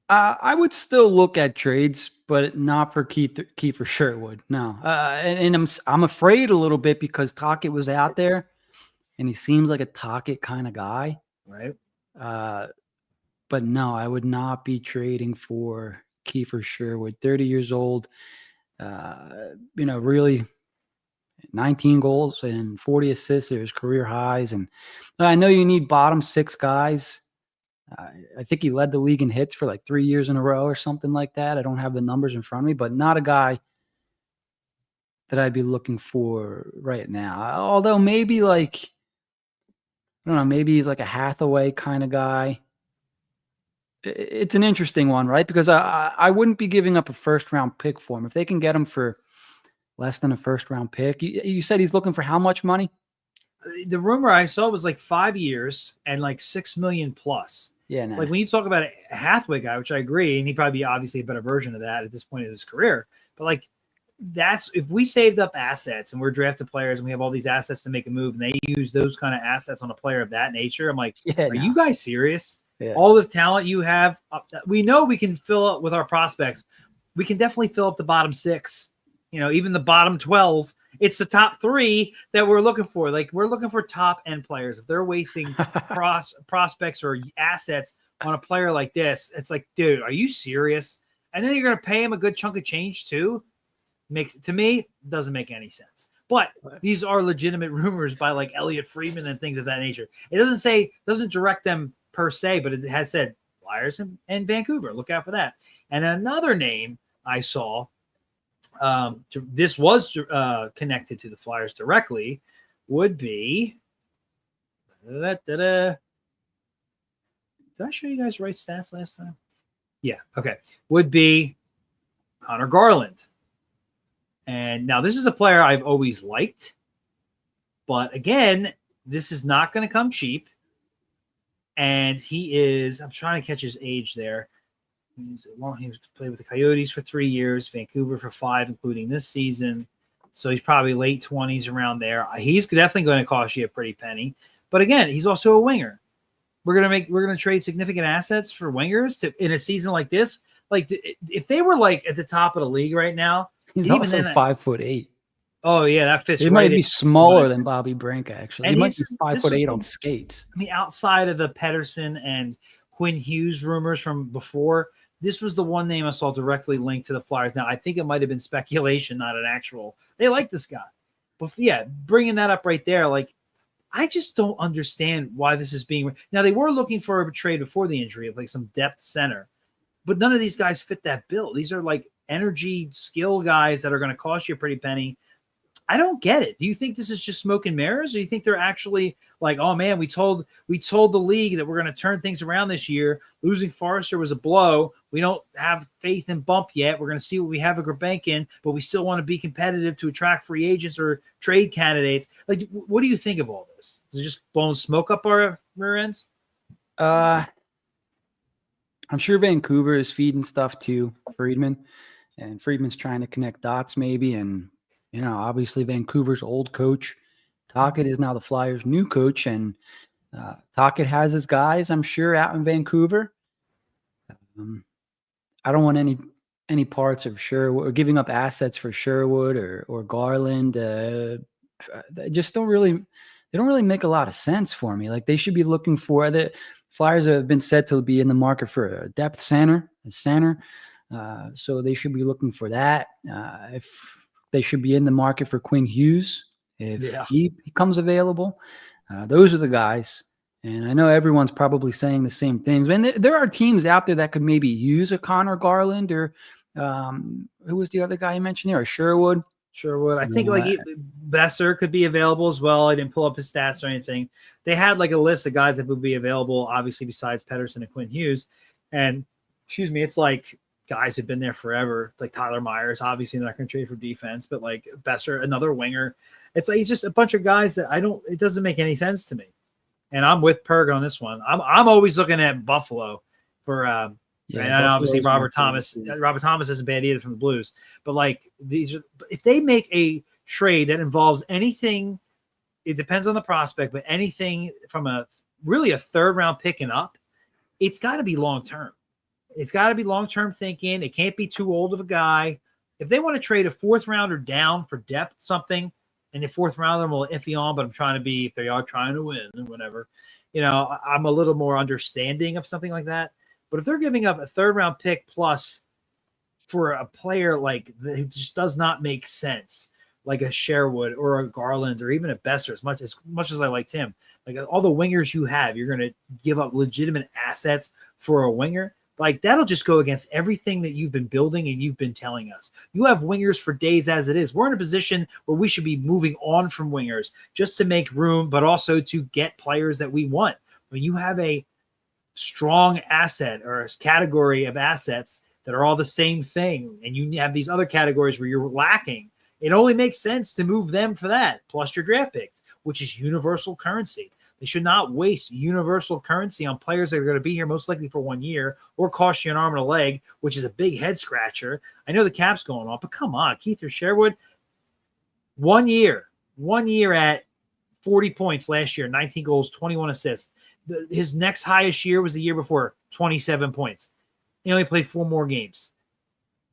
I would still look at trades, but not for Kiefer Sherwood. No, and I'm afraid a little bit because Tocchet was out there, and he seems like a Tocchet kind of guy, right? But no, I would not be trading for Kiefer Sherwood. 30 years old, really 19 goals and 40 assists are his career highs. And I know you need bottom 6 guys. I think he led the league in hits for like 3 years in a row or something like that. I don't have the numbers in front of me, but not a guy that I'd be looking for right now. Although maybe like, I don't know, maybe he's like a Hathaway kind of guy. It's an interesting one, right? Because I wouldn't be giving up a first round pick for him if they can get him for less than a first round pick. You said he's looking for how much money? The rumor I saw was like 5 years and like 6 million plus. Yeah, nah. Like when you talk about a Hathaway guy, which I agree, and he'd probably be obviously a better version of that at this point in his career. But like that's if we saved up assets and we're drafted players and we have all these assets to make a move and they use those kind of assets on a player of that nature, I'm like, are you guys serious? Yeah. All the talent you have, we know we can fill up with our prospects. We can definitely fill up the bottom 6, even the bottom 12. It's the top 3 that we're looking for. Like we're looking for top end players. If they're wasting prospects or assets on a player like this, it's like, dude, are you serious? And then you're going to pay him a good chunk of change too. To me, doesn't make any sense. But these are legitimate rumors by like Elliot Friedman and things of that nature. It doesn't direct them per se, but it has said Flyers and Vancouver. Look out for that. And another name I saw, this was connected to the Flyers directly, would be. Did I show you guys right stats last time? Yeah. Okay. Would be Connor Garland. And now this is a player I've always liked, but again, this is not going to come cheap. And I'm trying to catch his age there. He was played with the Coyotes for 3 years, Vancouver for 5, including this season. So he's probably late 20s around there. He's definitely going to cost you a pretty penny. But again, he's also a winger. We're going to trade significant assets for wingers in a season like this. Like if they were like at the top of the league right now, he's also 5'8". Oh yeah, that fits. He might be smaller than Bobby Brink, actually. He might be 5'8" on skates. I mean, outside of the Pettersson and Quinn Hughes rumors from before, this was the one name I saw directly linked to the Flyers. Now, I think it might have been speculation, not an actual. They like this guy, but yeah, bringing that up right there, like I just don't understand why this is being. Now they were looking for a trade before the injury of like some depth center, but none of these guys fit that bill. These are like energy skill guys that are going to cost you a pretty penny. I don't get it. Do you think this is just smoke and mirrors, or do you think they're actually like, oh man, we told the league that we're going to turn things around this year. Losing Foerster was a blow. We don't have faith in Bump yet. We're going to see what we have at Gurbankin, but we still want to be competitive to attract free agents or trade candidates. Like, what do you think of all this? Is it just blowing smoke up our rear ends? I'm sure Vancouver is feeding stuff to Friedman, and Friedman's trying to connect dots maybe, and obviously Vancouver's old coach, Tocchet, is now the Flyers' new coach, and Tocchet has his guys, I'm sure, out in Vancouver. I don't want any parts of Sherwood or giving up assets for Sherwood or Garland. They don't really make a lot of sense for me. Like they should be looking for the Flyers have been said to be in the market for a depth center, so they should be looking for that. If they should be in the market for Quinn Hughes if he becomes available. Those are the guys. And I know everyone's probably saying the same things. I mean, there are teams out there that could maybe use a Connor Garland or who was the other guy you mentioned there? Or Sherwood. I think Besser could be available as well. I didn't pull up his stats or anything. They had like a list of guys that would be available, obviously, besides Pettersson and Quinn Hughes. And it's like guys have been there forever, like Tyler Myers, obviously not going to trade for defense, but like Besser, another winger. It's like, it's just a bunch of guys that it doesn't make any sense to me. And I'm with Perg on this one. I'm always looking at Buffalo for, and obviously Robert Thomas. Robert Thomas isn't bad either from the Blues, but like if they make a trade that involves anything, it depends on the prospect, but anything from a third round picking up, it's got to be long term. It's got to be long-term thinking. It can't be too old of a guy. If they want to trade a fourth rounder down for depth, something, and the fourth rounder will iffy on, but if they are trying to win and whatever, I'm a little more understanding of something like that. But if they're giving up a third round pick plus for a player like that, who just does not make sense, like a Sherwood or a Garland or even a Besser, as much as I liked him, like all the wingers you have, you're going to give up legitimate assets for a winger. Like, that'll just go against everything that you've been building and you've been telling us. You have wingers for days as it is. We're in a position where we should be moving on from wingers just to make room, but also to get players that we want. When you have a strong asset or a category of assets that are all the same thing, and you have these other categories where you're lacking, it only makes sense to move them for that, plus your draft picks, which is universal currency. They should not waste universal currency on players that are going to be here most likely for 1 year or cost you an arm and a leg, which is a big head scratcher. I know the cap's going on, but come on, Keith or Sherwood, 1 year at 40 points last year, 19 goals, 21 assists. His next highest year was the year before, 27 points. He only played 4 more games.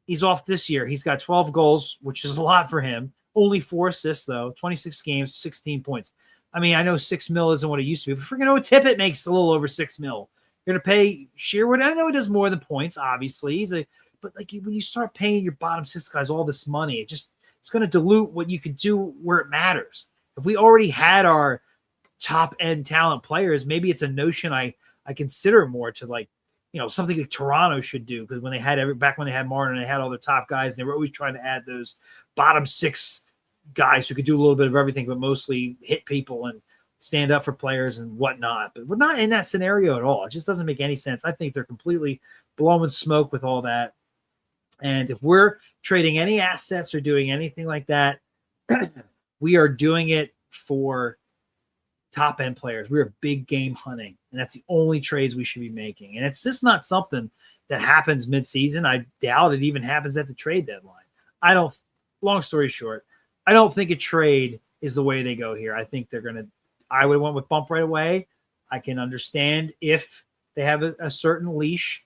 He's off this year. He's got 12 goals, which is a lot for him. Only 4 assists, though. 26 games, 16 points. I mean, I know $6 million isn't what it used to be, but freaking Noah Tippett makes a little over $6 million. You're going to pay Sherwood. I know he does more than points, obviously. But like when you start paying your bottom 6 guys all this money, it's going to dilute what you could do where it matters. If we already had our top end talent players, maybe it's a notion I consider more to, like, something that Toronto should do, because when they had back when they had Martin and they had all their top guys, they were always trying to add those bottom 6 guys who could do a little bit of everything, but mostly hit people and stand up for players and whatnot. But we're not in that scenario at all. It just doesn't make any sense. I think they're completely blowing smoke with all that. And if we're trading any assets or doing anything like that, we are doing it for top end players. We're big game hunting, and that's the only trades we should be making. And it's just not something that happens mid-season. I doubt it even happens at the trade deadline. Long story short, I don't think a trade is the way they go here. I think I would have went with bump right away. I can understand if they have a certain leash.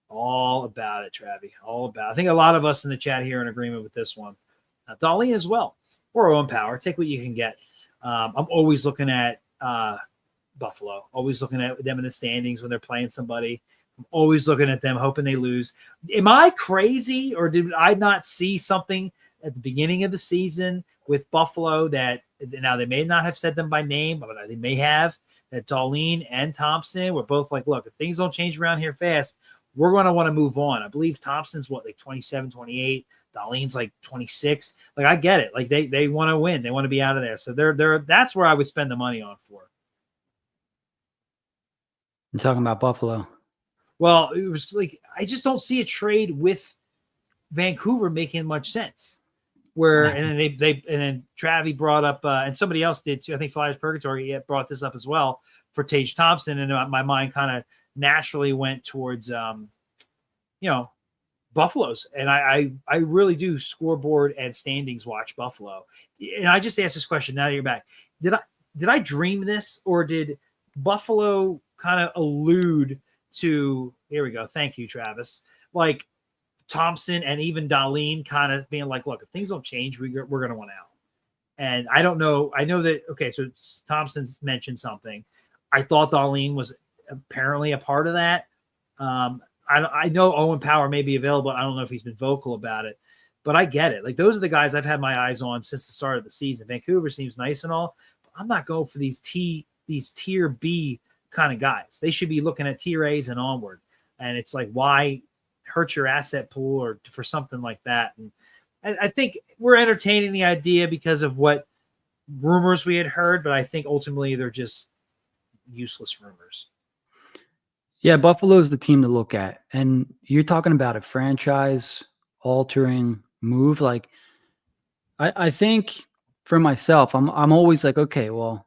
All about it, Travi. All about it. I think a lot of us in the chat here are in agreement with this one. Darlene as well. Or Owen Power. Take what you can get. I'm always looking at Buffalo. Always looking at them in the standings when they're playing somebody. I'm always looking at them, hoping they lose. Am I crazy, or did I not see something at the beginning of the season with Buffalo that now they may not have said them by name, but they may have, that Darlene and Thompson were both like, look, if things don't change around here fast, we're going to want to move on. I believe Thompson's like 27, 28. Darlene's like 26. Like, I get it. Like they want to win. They want to be out of there. So that's where I would spend the money on for. I'm talking about Buffalo. Well, it was like, I just don't see a trade with Vancouver making much sense. And then Travi brought up, and somebody else did too. I think Flyers Purgatory brought this up as well for Tage Thompson, and my mind kind of naturally went towards, Buffalo's, and I really do scoreboard and standings watch Buffalo. And I just asked this question now that you're back. Did I dream this, or did Buffalo kind of allude to? Here we go. Thank you, Travis. Like, Thompson and even Darlene kind of being like, look, if things don't change, we're going to want out. And I don't know. I know that, okay, so Thompson's mentioned something. I thought Darlene was apparently a part of that. I know Owen Power may be available. I don't know if he's been vocal about it, but I get it. Like, those are the guys I've had my eyes on since the start of the season. Vancouver seems nice and all, but I'm not going for these tier B kind of guys. They should be looking at tier A's and onward. And it's like, why hurt your asset pool or for something like that? And I think we're entertaining the idea because of what rumors we had heard, but I think ultimately they're just useless rumors. Yeah, Buffalo is the team to look at. And you're talking about a franchise-altering move. Like, I think for myself, I'm always like, okay, well,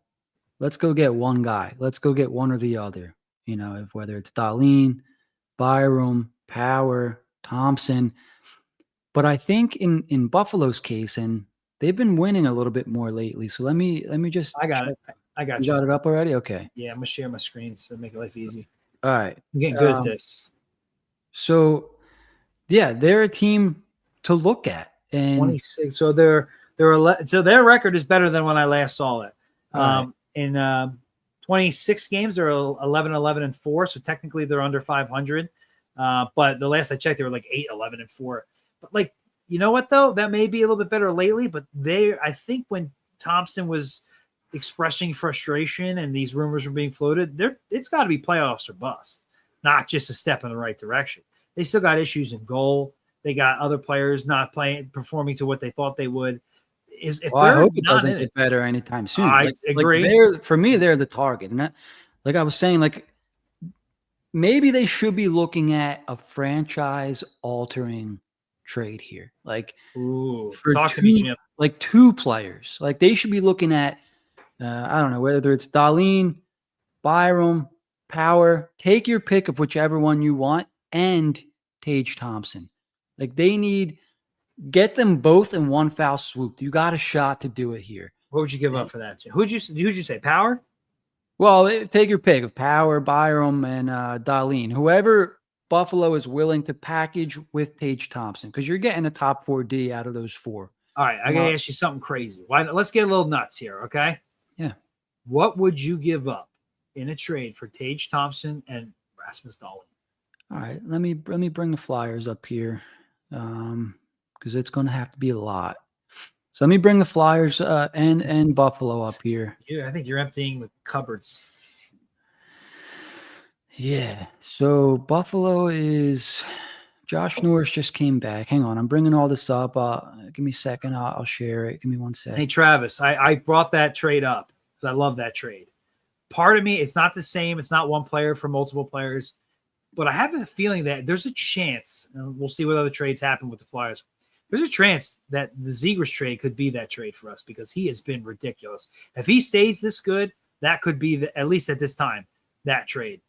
let's go get one guy. Let's go get one or the other. Whether it's Darlene, Byram, Power, Thompson. But I think in Buffalo's case, and they've been winning a little bit more lately. So let me just. I got it. I got you. Got it up already? Okay. Yeah, I'm gonna share my screen so make life easy. All right. I'm getting good at this. So, yeah, they're a team to look at. And 26. So their record is better than when I last saw it. In 26 games, they're 11-11-4. So technically, they're under 500. But the last I checked, they were like 8-11-4. But, like, you know what though? That may be a little bit better lately. But I think when Thompson was expressing frustration and these rumors were being floated, it's got to be playoffs or bust. not just a step in the right direction. They still got issues in goal. They got other players not performing to what they thought they would. I hope it doesn't get better anytime soon. I agree. For me, they're the target. And like I was saying, like maybe they should be looking at a franchise-altering trade here. Like talk to me, Jim. Like 2 players. Like they should be looking at, I don't know, whether it's Dahlin, Byram, Power. Take your pick of whichever one you want, and Tage Thompson. Like they need, get them both in one foul swoop. You got a shot to do it here. What would you give up for that? Who'd you say? Power? Well, take your pick of Power, Byram, and Dahlin. Whoever Buffalo is willing to package with Tage Thompson, because you're getting a top 4D out of those 4. All right, I gotta ask you something crazy. Let's get a little nuts here, okay? Yeah. What would you give up in a trade for Tage Thompson and Rasmus Dahlin? All right, let me bring the Flyers up here, because it's going to have to be a lot. So let me bring the Flyers and Buffalo up here. Yeah, I think you're emptying the cupboards. Yeah. So Buffalo is Josh Norris just came back. Hang on, I'm bringing all this up. Give me a second. I'll share it. Give me 1 second. Hey Travis, I brought that trade up because I love that trade. Part of me, it's not the same. It's not one player for multiple players, but I have a feeling that there's a chance, and we'll see what other trades happen with the Flyers. There's a chance that the Zegras trade could be that trade for us because he has been ridiculous. If he stays this good, that could be, at least at this time, that trade.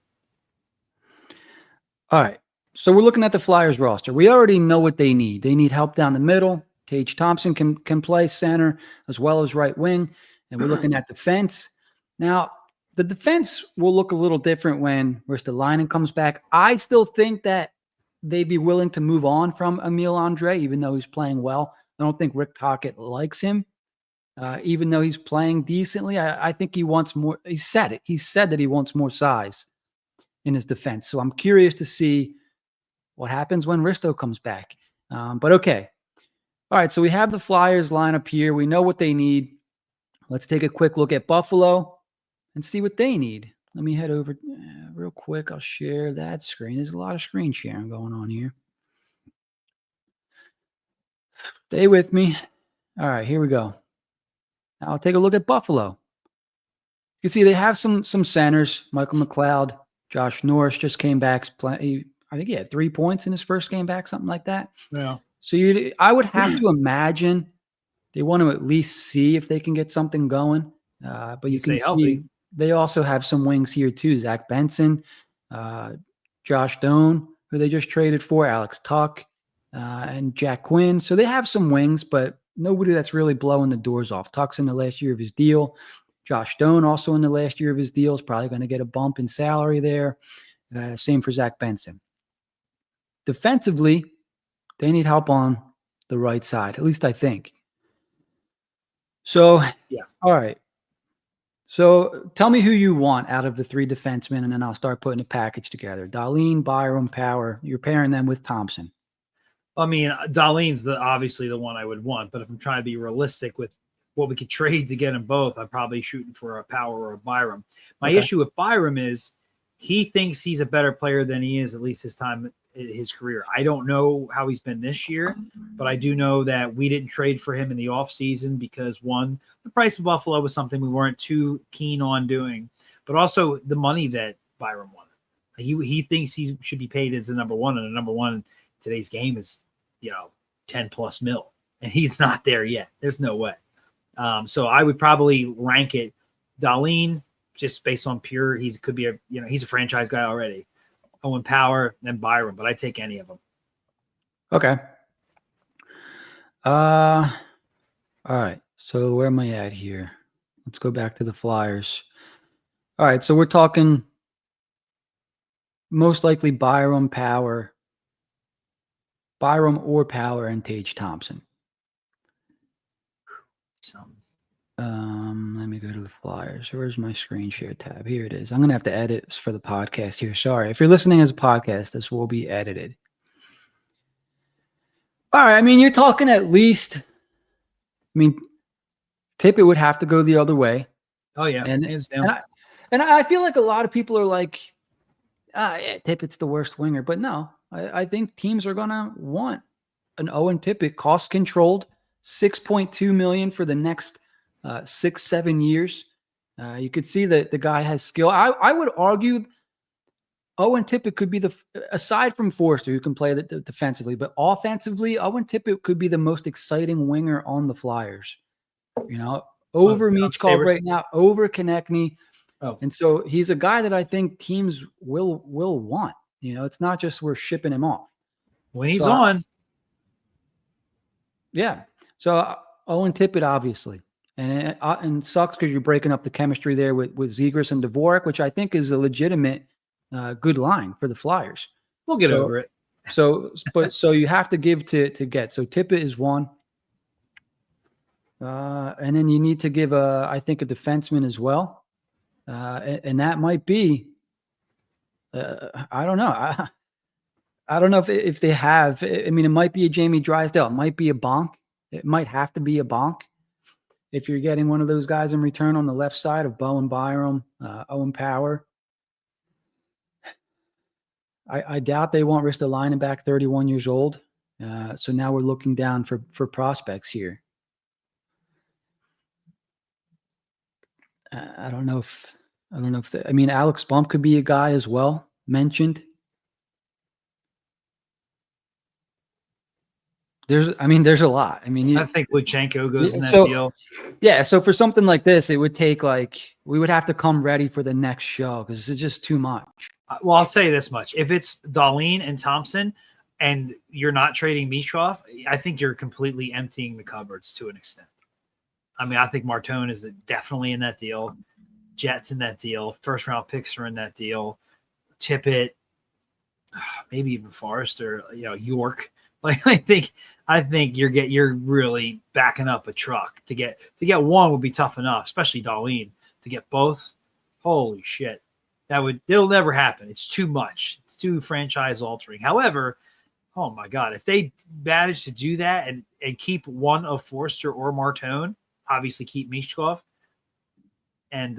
All right. So we're looking at the Flyers roster. We already know what they need. They need help down the middle. Tage Thompson can play center as well as right wing. And we're looking at defense. Now, the defense will look a little different when Ristolainen comes back. I still think that they'd be willing to move on from Emile Andre, even though he's playing well. I don't think Rick Tocchet likes him, even though he's playing decently. I think he wants more. He said it. He said that he wants more size in his defense. So I'm curious to see what happens when Risto comes back. But okay. All right, so we have the Flyers lineup here. We know what they need. Let's take a quick look at Buffalo and see what they need. Let me head over real quick. I'll share that screen. There's a lot of screen sharing going on here. Stay with me. All right, here we go. Now I'll take a look at Buffalo. You can see they have some centers. Michael McLeod, Josh Norris just came back. I think he had 3 points in his first game back, something like that. Yeah. So I would have to imagine they want to at least see if they can get something going. But you can see they also have some wings here too. Zach Benson, Josh Doan, who they just traded for, Alex Tuck, and Jack Quinn. So they have some wings, but nobody that's really blowing the doors off. Tuck's in the last year of his deal. Josh Doan also in the last year of his deal is probably going to get a bump in salary there. Same for Zach Benson. Defensively, they need help on the right side, at least I think. So, yeah. All right. So tell me who you want out of the 3 defensemen, and then I'll start putting a package together. Dahlin, Byram, Power. You're pairing them with Thompson. I mean, Dahlin's obviously the one I would want, but if I'm trying to be realistic with what we could trade to get them both, I'm probably shooting for a Power or a Byram. My issue with Byram is he thinks he's a better player than he is, at least his time in his career. I don't know how he's been this year, but I do know that we didn't trade for him in the offseason because, one, the price of Buffalo was something we weren't too keen on doing, but also the money that Byram wanted. He thinks he should be paid as the number one, and the number one in today's game is, 10+ mil, and he's not there yet. There's no way. So I would probably rank it Dahlin, just based on pure, he's a franchise guy already. Owen Power, then Byram, but I'd take any of them. Okay. All right. So where am I at here? Let's go back to the Flyers. All right. So we're talking most likely Byram or Power and Tage Thompson. Let me go to the Flyers. Where's my screen share tab? Here it is. I'm going to have to edit for the podcast here. Sorry. If you're listening as a podcast, this will be edited. All right. I mean, you're talking at least, Tippett would have to go the other way. Oh, yeah. And I feel like a lot of people are like, Yeah, Tippett's the worst winger. But no, I think teams are gonna want an Owen Tippett, cost controlled, $6.2 million for the next 6-7 years. You could see that the guy has skill. I would argue Owen Tippett could be aside from Foerster, who can play defensively, but offensively, Owen Tippett could be the most exciting winger on the Flyers. Over Michkov right now, over Konechny. Oh. And so he's a guy that I think teams will want. It's not just we're shipping him off. When he's on. Yeah. So Owen Tippett, obviously. And it sucks because you're breaking up the chemistry there with Zegras and Dvorak, which I think is a legitimate good line for the Flyers. We'll get over it. So you have to give to get. So Tippett is one. And then you need to give I think a defenseman as well. And that might be, I don't know. I don't know if they have, I mean, it might be a Jamie Drysdale. It might be a Bonk. It might have to be a Bonk. If you're getting one of those guys in return on the left side of Bowen Byram, Owen Power. I doubt they won't risk the line back 31 years old. So now we're looking down for prospects here. I don't know if Alex Bump could be a guy as well mentioned. There's a lot. I think Luchenko goes in that deal. Yeah. So for something like this, it would take we would have to come ready for the next show because it's just too much. Well, I'll say this much. If it's Dahlin and Thompson and you're not trading Michkov, I think you're completely emptying the cupboards to an extent. I think Martone is definitely in that deal. Jets in that deal. First round picks are in that deal. Tippett, maybe even Foerster, York. I think you're really backing up a truck to get one would be tough enough, especially Dahlin. To get both, holy shit, it'll never happen. It's too much. It's too franchise altering. However, oh my god, if they manage to do that and keep one of Foerster or Martone, obviously keep Michkov, and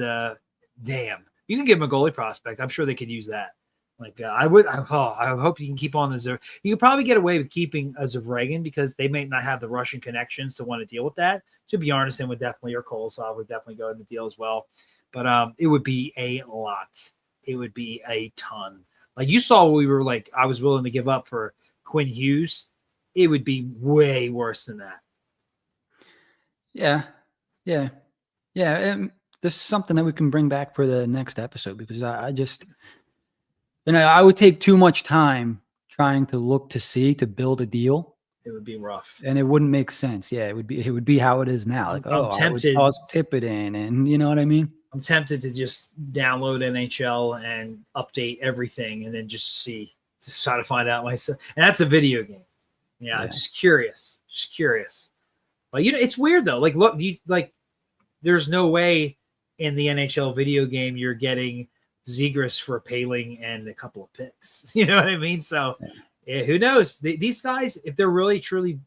damn, you can give him a goalie prospect. I'm sure they could use that. I hope you can keep on the. You could probably get away with keeping a Zavregan because they may not have the Russian connections to want to deal with that. So Bjarnason would definitely, or Kolosov would definitely go in the deal as well. But it would be a lot. It would be a ton. You saw what we were I was willing to give up for Quinn Hughes. It would be way worse than that. Yeah. And this is something that we can bring back for the next episode because I just. I would take too much time trying to look to build a deal. It would be rough, and it wouldn't make sense. Yeah, it would be how it is now. I'm tempted. I would tip it in, and you know what I mean. I'm tempted to just download NHL and update everything, and then just try to find out myself. And that's a video game. Yeah. Just curious. But it's weird though. Look, there's no way in the NHL video game you're getting Zegras for Paling and a couple of picks. You know what I mean? So who knows? These guys, if they're really truly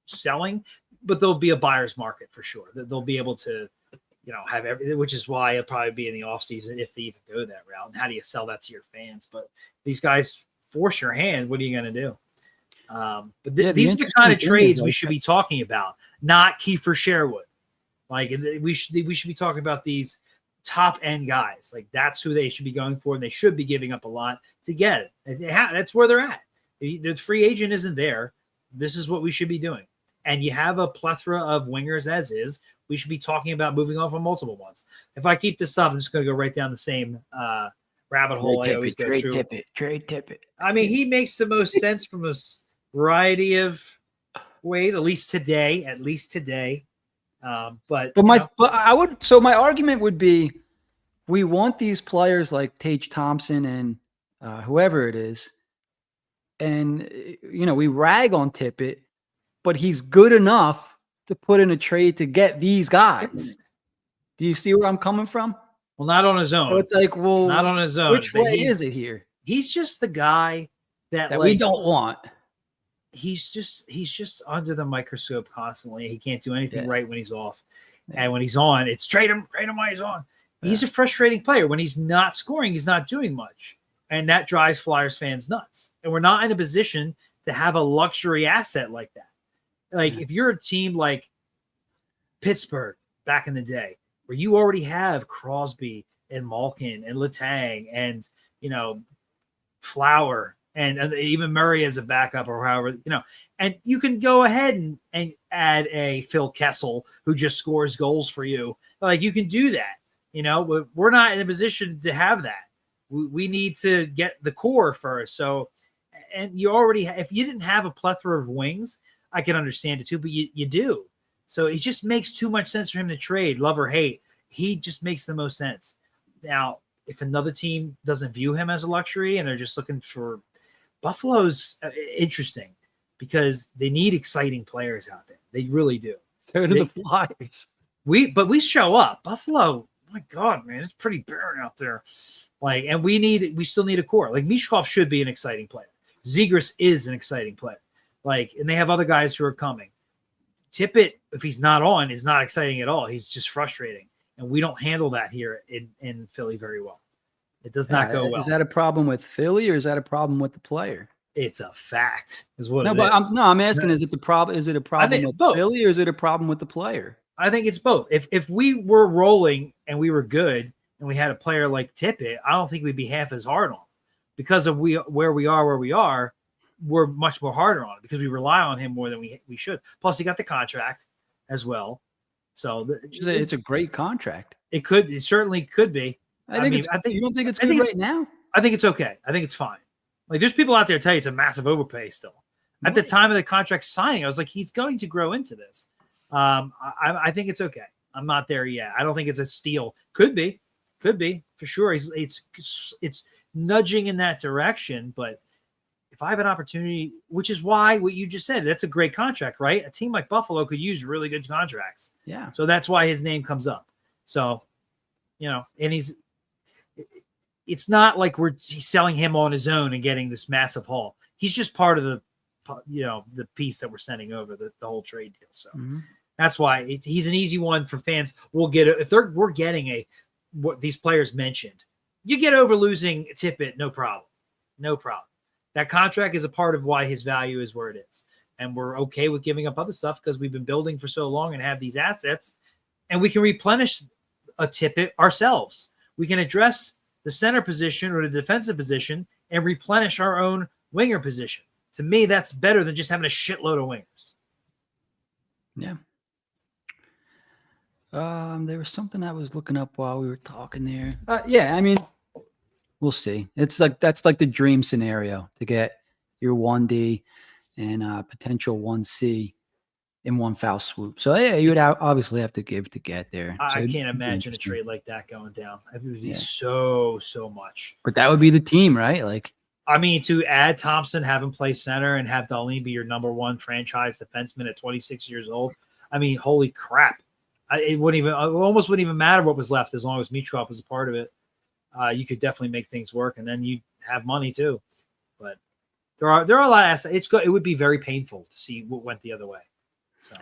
selling, but there'll be a buyer's market for sure. They'll be able to, have everything, which is why it'll probably be in the offseason if they even go that route. And how do you sell that to your fans? But these guys force your hand. What are you going to do? But these are the kind of trades we should be talking about, not Kiefer Sherwood. We should be talking about these top end guys. That's who they should be going for, and they should be giving up a lot to get it. That's where they're at. The free agent isn't there. This is what we should be doing. And you have a plethora of wingers as is. We should be talking about moving off on multiple ones. If I keep this up, I'm just going to go right down the same rabbit hole. Trade Tippett. He makes the most sense from a variety of ways, at least today. My argument would be we want these players like Tage Thompson and whoever it is, and we rag on Tippett, but he's good enough to put in a trade to get these guys. Do you see where I'm coming from? Well, not on his own. So it's not on his own. Which way is it here? He's just the guy that we don't want. He's just under the microscope constantly. He can't do anything right when he's off. And when he's on, it's trade him while he's on. He's a frustrating player. When he's not scoring, he's not doing much. And that drives Flyers fans nuts. And we're not in a position to have a luxury asset like that. Like if you're a team like Pittsburgh back in the day, where you already have Crosby and Malkin and Letang and, Flower and even Murray as a backup or however, and you can go ahead and add a Phil Kessel who just scores goals for you. Like you can do that, we're not in a position to have that. We need to get the core first. So, and you already, if you didn't have a plethora of wings, I can understand it too, but you do. So it just makes too much sense for him to trade, love or hate. He just makes the most sense. Now, if another team doesn't view him as a luxury and they're just looking for Buffalo's interesting because they need exciting players out there. They really do. So do the Flyers. But we show up. Buffalo, my God, man, it's pretty barren out there. And we still need a core. Like Michkov should be an exciting player. Zegras is an exciting player. And they have other guys who are coming. Tippett, if he's not on, is not exciting at all. He's just frustrating. And we don't handle that here in Philly very well. It does not go well. Is that a problem with Philly or is that a problem with the player? It's a fact, is what it is. I'm asking, is it a problem with both. Philly or is it a problem with the player? I think it's both. If we were rolling and we were good and we had a player like Tippett, I don't think we'd be half as hard on him. Because of where we are, we're much more harder on it because we rely on him more than we should. Plus, he got the contract as well. So it's a great contract. It certainly could be. I think you don't think it's good right now? I think it's okay. I think it's fine. There's people out there tell you it's a massive overpay still. At the time of the contract signing, I was like, he's going to grow into this. I think it's okay. I'm not there yet. I don't think it's a steal. Could be for sure. It's nudging in that direction, but if I have an opportunity, which is why what you just said, that's a great contract, right? A team like Buffalo could use really good contracts. Yeah. So that's why his name comes up. So, and it's not like he's selling him on his own and getting this massive haul. He's just part of the piece that we're sending over the whole trade deal. So that's why he's an easy one for fans. We'll get it. If we're getting what these players mentioned, you get over losing Tippett, no problem. No problem. That contract is a part of why his value is where it is. And we're okay with giving up other stuff because we've been building for so long and have these assets. And we can replenish a Tippett ourselves. We can address the center position or the defensive position and replenish our own winger position. To me, that's better than just having a shitload of wingers. Yeah. There was something I was looking up while we were talking there. Yeah, I mean, we'll see. That's like the dream scenario to get your 1D and potential 1C in one foul swoop. So yeah, you would obviously have to give to get there. I can't imagine a trade like that going down. It would be so much. But that would be the team, right? To add Thompson, have him play center, and have Darlene be your number one franchise defenseman at 26 years old. Holy crap! It almost wouldn't even matter what was left as long as Michkov was a part of it. You could definitely make things work, and then you have money too. But there are a lot of assets. It would be very painful to see what went the other way. So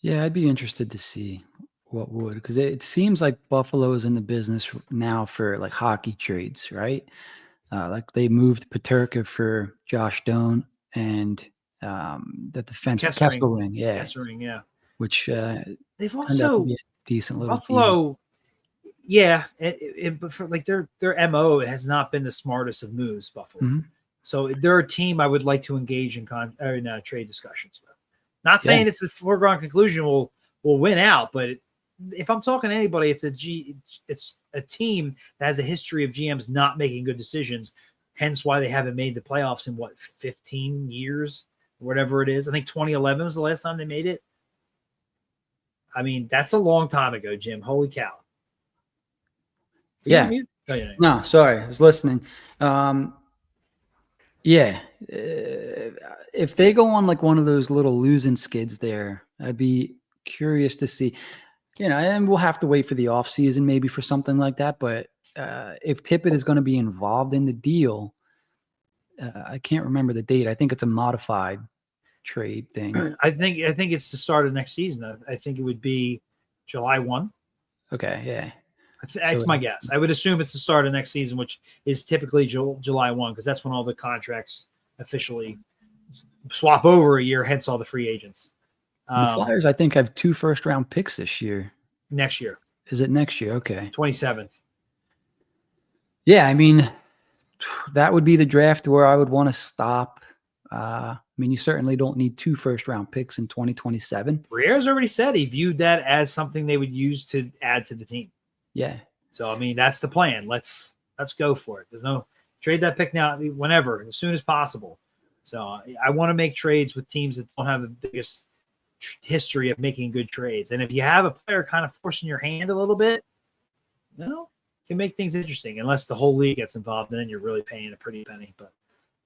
yeah, I'd be interested to see what would, because it seems like Buffalo is in the business now for hockey trades, right? They moved Paterka for Josh Doan and the defense Kesselring, yeah. Which they've also be a decent little Buffalo. Team. Yeah, but for their MO has not been the smartest of moves, Buffalo. Mm-hmm. So they're a team I would like to engage in trade discussions with. Not saying it's a foregone conclusion we'll win out, but if I'm talking to anybody, it's a team that has a history of GMs not making good decisions, hence why they haven't made the playoffs in 15 years or whatever it is. I think 2011 was the last time they made it. That's a long time ago, Jim. Holy cow. Yeah. No, sorry. I was listening. Yeah. If they go on one of those little losing skids there, I'd be curious to see, and we'll have to wait for the off season maybe for something like that. But if Tippett is going to be involved in the deal, I can't remember the date. I think it's a modified trade thing. I think it's the start of next season. I think it would be July 1. Okay. Yeah. That's my guess. I would assume it's the start of next season, which is typically July 1, because that's when all the contracts officially swap over a year, hence all the free agents. The Flyers, I think, have 2 first-round picks this year. Next year. Is it next year? Okay. 27. Yeah, I mean, that would be the draft where I would want to stop. I mean, you certainly don't need 2 first-round picks in 2027. Briere's already said he viewed that as something they would use to add to the team. Yeah. So, I mean, that's the plan. Let's go for it. There's no trade that pick now, whenever, as soon as possible. So I want to make trades with teams that don't have the biggest history of making good trades. And if you have a player kind of forcing your hand a little bit, can make things interesting, unless the whole league gets involved, and then you're really paying a pretty penny. But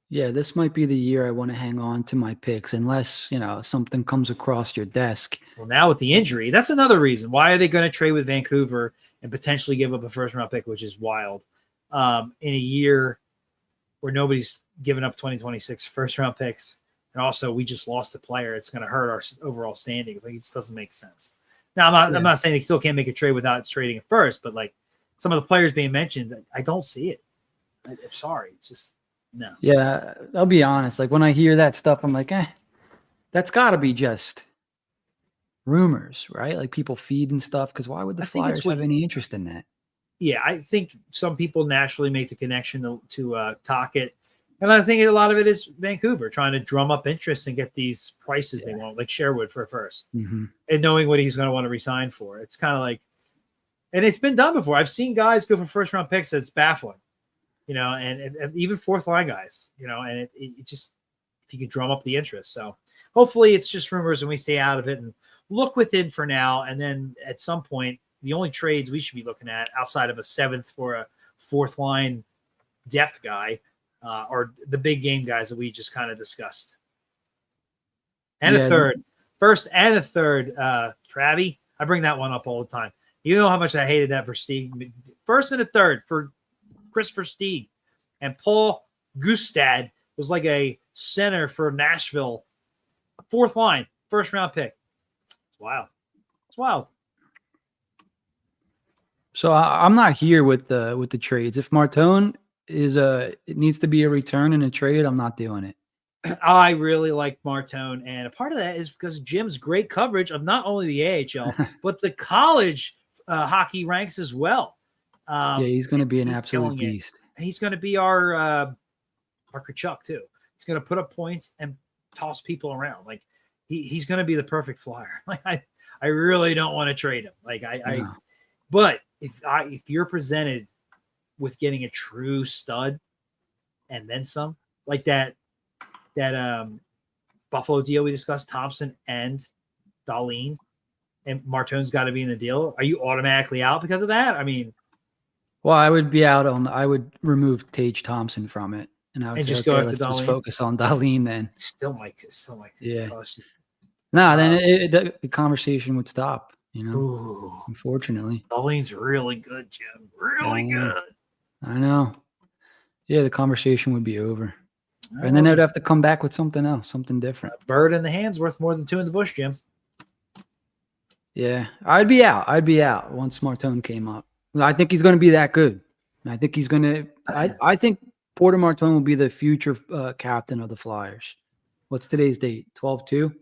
yeah, this might be the year I want to hang on to my picks, unless, something comes across your desk. Well, now with the injury, that's another reason. Why are they going to trade with Vancouver and potentially give up a first-round pick, which is wild, in a year where nobody's given up 2026 first-round picks? And also, we just lost a player. It's going to hurt our overall standing. It just doesn't make sense. Now, I'm not saying they still can't make a trade without trading it first, but like some of the players being mentioned, I don't see it. I'm sorry. It's just no. Yeah, I'll be honest. Like when I hear that stuff, I'm like, that's got to be just rumors, right? Like people feed and stuff. Because why would the Flyers have any interest in that? Yeah, I think some people naturally make the connection to Tocchet. And I think a lot of it is Vancouver trying to drum up interest and get these prices they want, like Sherwood for a first, and knowing what he's going to want to resign for. It's kind of like, and it's been done before. I've seen guys go for first-round picks that's baffling, and even fourth-line guys, and it just, if you could drum up the interest. So hopefully it's just rumors and we stay out of it and look within for now. And then at some point, the only trades we should be looking at outside of a 7th for a fourth-line depth guy, or the big game guys that we just kind of discussed. And a third. First and a third, Travie. I bring that one up all the time. You know how much I hated that for Stieg. First and a third for Christopher Stieg. And Paul Gustad was like a center for Nashville. 4th line, first-round pick. It's wild. It's wild. So I'm not here with the trades. If Martone it needs to be a return in a trade, I'm not doing it. I really like Martone, and a part of that is because Jim's great coverage of not only the AHL but the college hockey ranks as well. Yeah, he's going to be an absolute beast. He's going to be our Kachuk too. He's going to put up points and toss people around. Like he's going to be the perfect Flyer. Like I really don't want to trade him. Like but if you're presented with getting a true stud and then some, like that Buffalo deal we discussed, Thompson and Dahlin, and Martone's got to be in the deal, are you automatically out because of that? I mean, well, I would be out I would remove Tage Thompson from it, and I would say, just go after let's Dahlin. just focus on Dahlin then. Still might. Yeah. No, then the conversation would stop. Ooh. Unfortunately, Dahlin's really good, Jim. Really good. I know. Yeah, the conversation would be over. And then they'd have to come back with something else, something different. A bird in the hand's worth more than 2 in the bush, Jim. Yeah, I'd be out once Martone came up. I think he's going to be that good. I think he's going to I think Porter Martone will be the future captain of the Flyers. What's today's date? 12/2?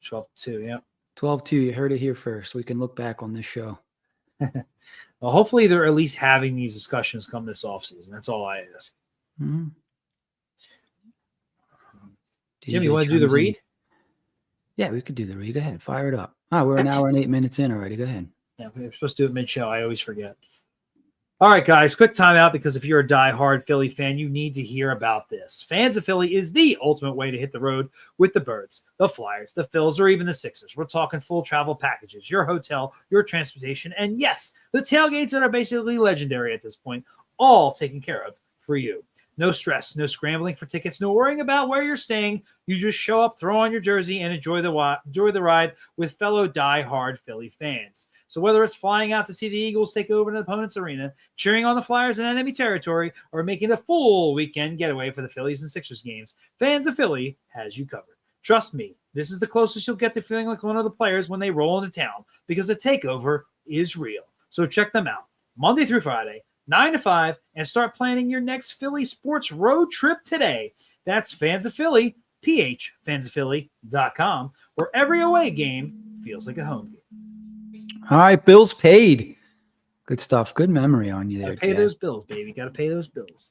12/2, yeah. 12/2. You heard it here first. We can look back on this show. Well, hopefully they're at least having these discussions come this offseason. That's all I ask. Mm-hmm. Jim, you want to do the read? Yeah, we could do the read. Go ahead. Fire it up. We're an hour and 8 minutes in already. Go ahead. Yeah, we're supposed to do it mid-show. I always forget. All right, guys, quick timeout, because if you're a diehard Philly fan, you need to hear about this. Fans of Philly is the ultimate way to hit the road with the Birds, the Flyers, the Phils, or even the Sixers. We're talking full travel packages, your hotel, your transportation, and yes, the tailgates that are basically legendary at this point, all taken care of for you. No stress, no scrambling for tickets, no worrying about where you're staying. You just show up, throw on your jersey, and enjoy the ride with fellow die-hard Philly fans. So whether it's flying out to see the Eagles take over an opponent's arena, cheering on the Flyers in enemy territory, or making a full weekend getaway for the Phillies and Sixers games, Fans of Philly has you covered. Trust me, this is the closest you'll get to feeling like one of the players when they roll into town, because the takeover is real. So check them out. Monday through Friday, 9 to 5, and start planning your next Philly sports road trip today. That's Fans of Philly, PHFansofPhilly.com, where every away game feels like a home game. All right, bills paid. Good stuff. Good memory on you there, Gotta pay Jack. those bills, baby. Gotta pay those bills.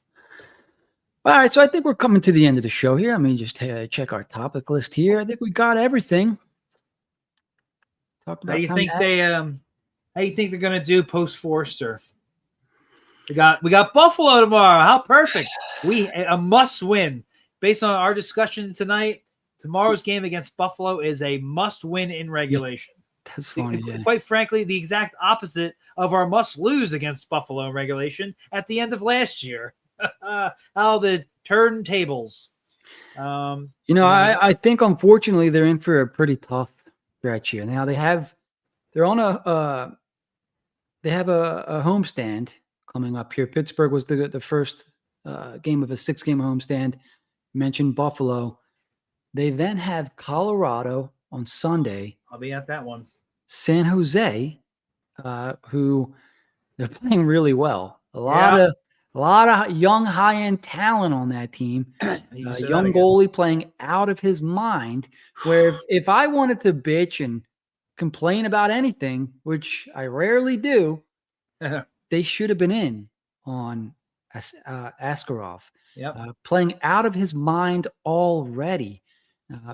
All right, so I think we're coming to the end of the show here. Let me just check our topic list here. I think we got everything. Talked about How you think they're gonna do post Foerster? We got Buffalo tomorrow. How perfect! A must win based on our discussion tonight. Tomorrow's game against Buffalo is a must win in regulation. That's funny. Yeah. Quite frankly, the exact opposite of our must lose against Buffalo in regulation at the end of last year. How the turntables. I think unfortunately they're in for a pretty tough stretch here. Now they have a homestand coming up here. Pittsburgh was the first game of a 6-game homestand. Mentioned Buffalo. They then have Colorado on Sunday. I'll be at that one. San Jose, who they're playing really well. A lot of young high-end talent on that team. Young goalie playing out of his mind. Where if I wanted to bitch and complain about anything, which I rarely do, they should have been in on Askarov. Playing out of his mind already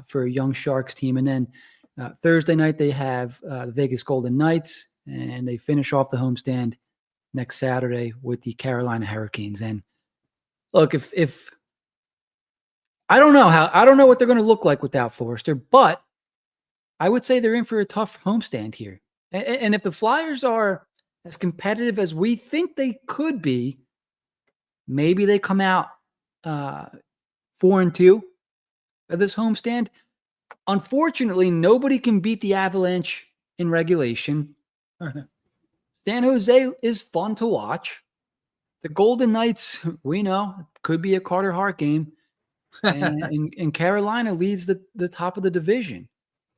for a young Sharks team. And then Thursday night they have the Vegas Golden Knights, and they finish off the homestand next Saturday with the Carolina Hurricanes. And look, if I don't know what they're going to look like without Foerster, but I would say they're in for a tough homestand here. And if the Flyers are as competitive as we think they could be, maybe they come out 4-2 at this homestand. Unfortunately, nobody can beat the Avalanche in regulation. San Jose is fun to watch. The Golden Knights, we know, could be a Carter Hart game. And Carolina leads the top of the division.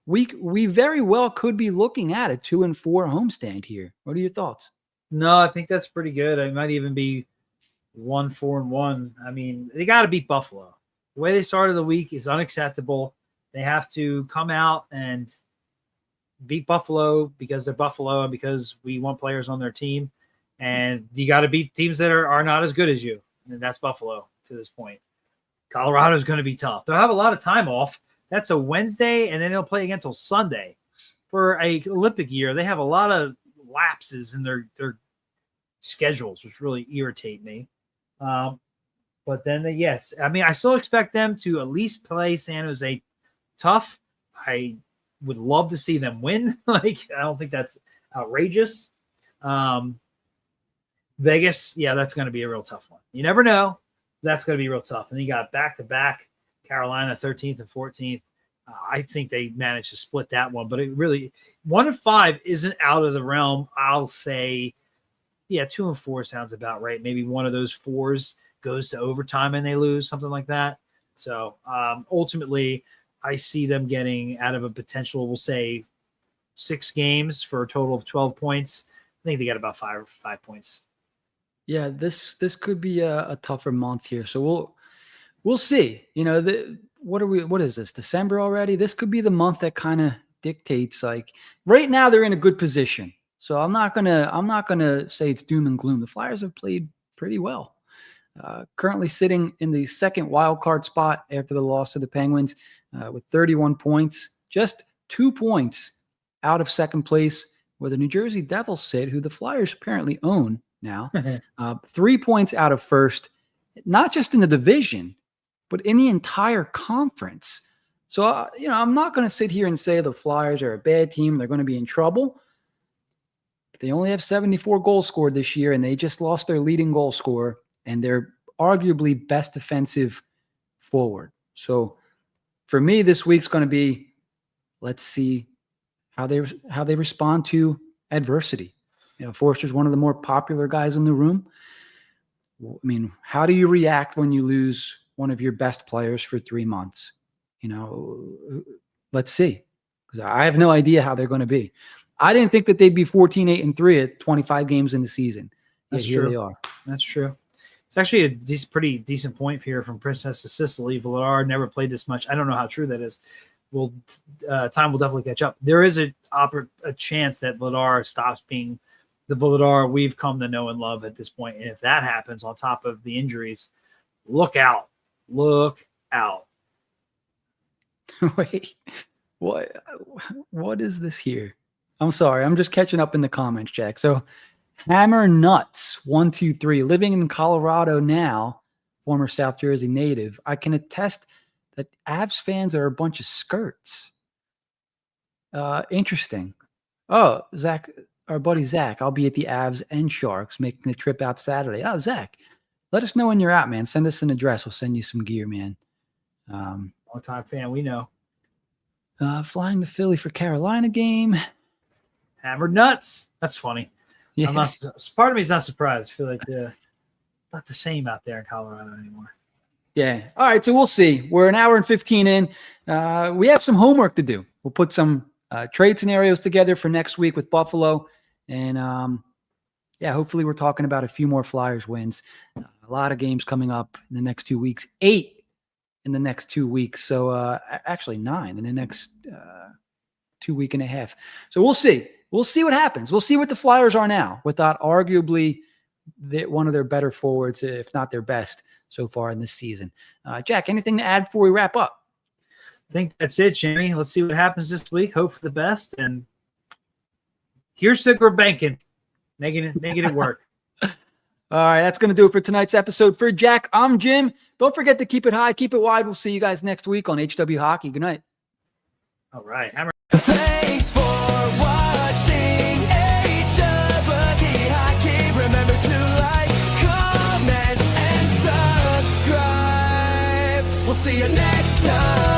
We very well could be looking at a 2-4 homestand here. What are your thoughts? No, I think that's pretty good. It might even be 1-4-1. I mean, they got to beat Buffalo. The way they started the week is unacceptable. They have to come out and beat Buffalo because they're Buffalo and because we want players on their team. And you got to beat teams that are not as good as you. And that's Buffalo to this point. Colorado is going to be tough. They'll have a lot of time off. That's a Wednesday, and then they'll play again until Sunday. For a Olympic year, they have a lot of lapses in their schedules, which really irritate me. But then, I still expect them to at least play San Jose tough. I would love to see them win. I don't think that's outrageous. Vegas, that's going to be a real tough one. You never know. That's going to be real tough. And you got back-to-back Carolina, 13th and 14th. I think they managed to split that one, but it really 1-5 isn't out of the realm. I'll say, 2-4 sounds about right. Maybe one of those fours goes to overtime and they lose, something like that. So ultimately, I see them getting out of a potential, we'll say, 6 games for a total of 12 points. I think they got about 5 points. Yeah, this could be a tougher month here. So we'll see. What is this? December already? This could be the month that kind of dictates. Like right now, they're in a good position. So I'm not gonna say it's doom and gloom. The Flyers have played pretty well. Currently sitting in the second wild card spot after the loss to the Penguins with 31 points, just 2 points out of second place, where the New Jersey Devils sit, who the Flyers apparently own now. 3 points out of first, not just in the division, but in the entire conference. So, I'm not going to sit here and say the Flyers are a bad team. They're going to be in trouble. But they only have 74 goals scored this year, and they just lost their leading goal scorer, and they're arguably best defensive forward. So for me, this week's going to be, let's see how they respond to adversity. Foerster's one of the more popular guys in the room. I mean, how do you react when you lose one of your best players for 3 months? Let's see. Because I have no idea how they're going to be. I didn't think that they'd be 14-8-3 at 25 games in the season. That's here true. they are. That's true. It's actually a pretty decent point here from Princess of Sicily. Vladar never played this much. I don't know how true that is. Time will definitely catch up. There is a chance that Vladar stops being the Vladar we've come to know and love at this point. And if that happens on top of the injuries, look out. Look out. Wait, what is this here? I'm sorry. I'm just catching up in the comments, Jack. So Hammer Nuts 123, living in Colorado now, former South Jersey native. I can attest that Avs fans are a bunch of skirts. Interesting. Oh, Zach, our buddy Zach, I'll be at the Avs and Sharks making the trip out Saturday. Oh, Zach, let us know when you're out, man. Send us an address. We'll send you some gear, man. Long-time fan, we know. Flying to Philly for Carolina game. Hammered Nuts. That's funny. Yeah. I'm not, part of me is not surprised. I feel like not the same out there in Colorado anymore. Yeah. All right. So we'll see. We're an hour and 15 in. We have some homework to do. We'll put some trade scenarios together for next week with Buffalo. And hopefully we're talking about a few more Flyers wins. A lot of games coming up in the next 2 weeks. 8 in the next 2 weeks. So actually 9 in the next 2 week and a half. So we'll see. We'll see what happens. We'll see what the Flyers are now without arguably one of their better forwards, if not their best so far in this season. Jack, anything to add before we wrap up? I think that's it, Jimmy. Let's see what happens this week. Hope for the best. And here's Sigrid banking. Making it work. All right, that's going to do it for tonight's episode. For Jack, I'm Jim. Don't forget to keep it high, keep it wide. We'll see you guys next week on HW Hockey. Good night. All right. Hammer. Thanks for watching HW Hockey. Remember to like, comment, and subscribe. We'll see you next time.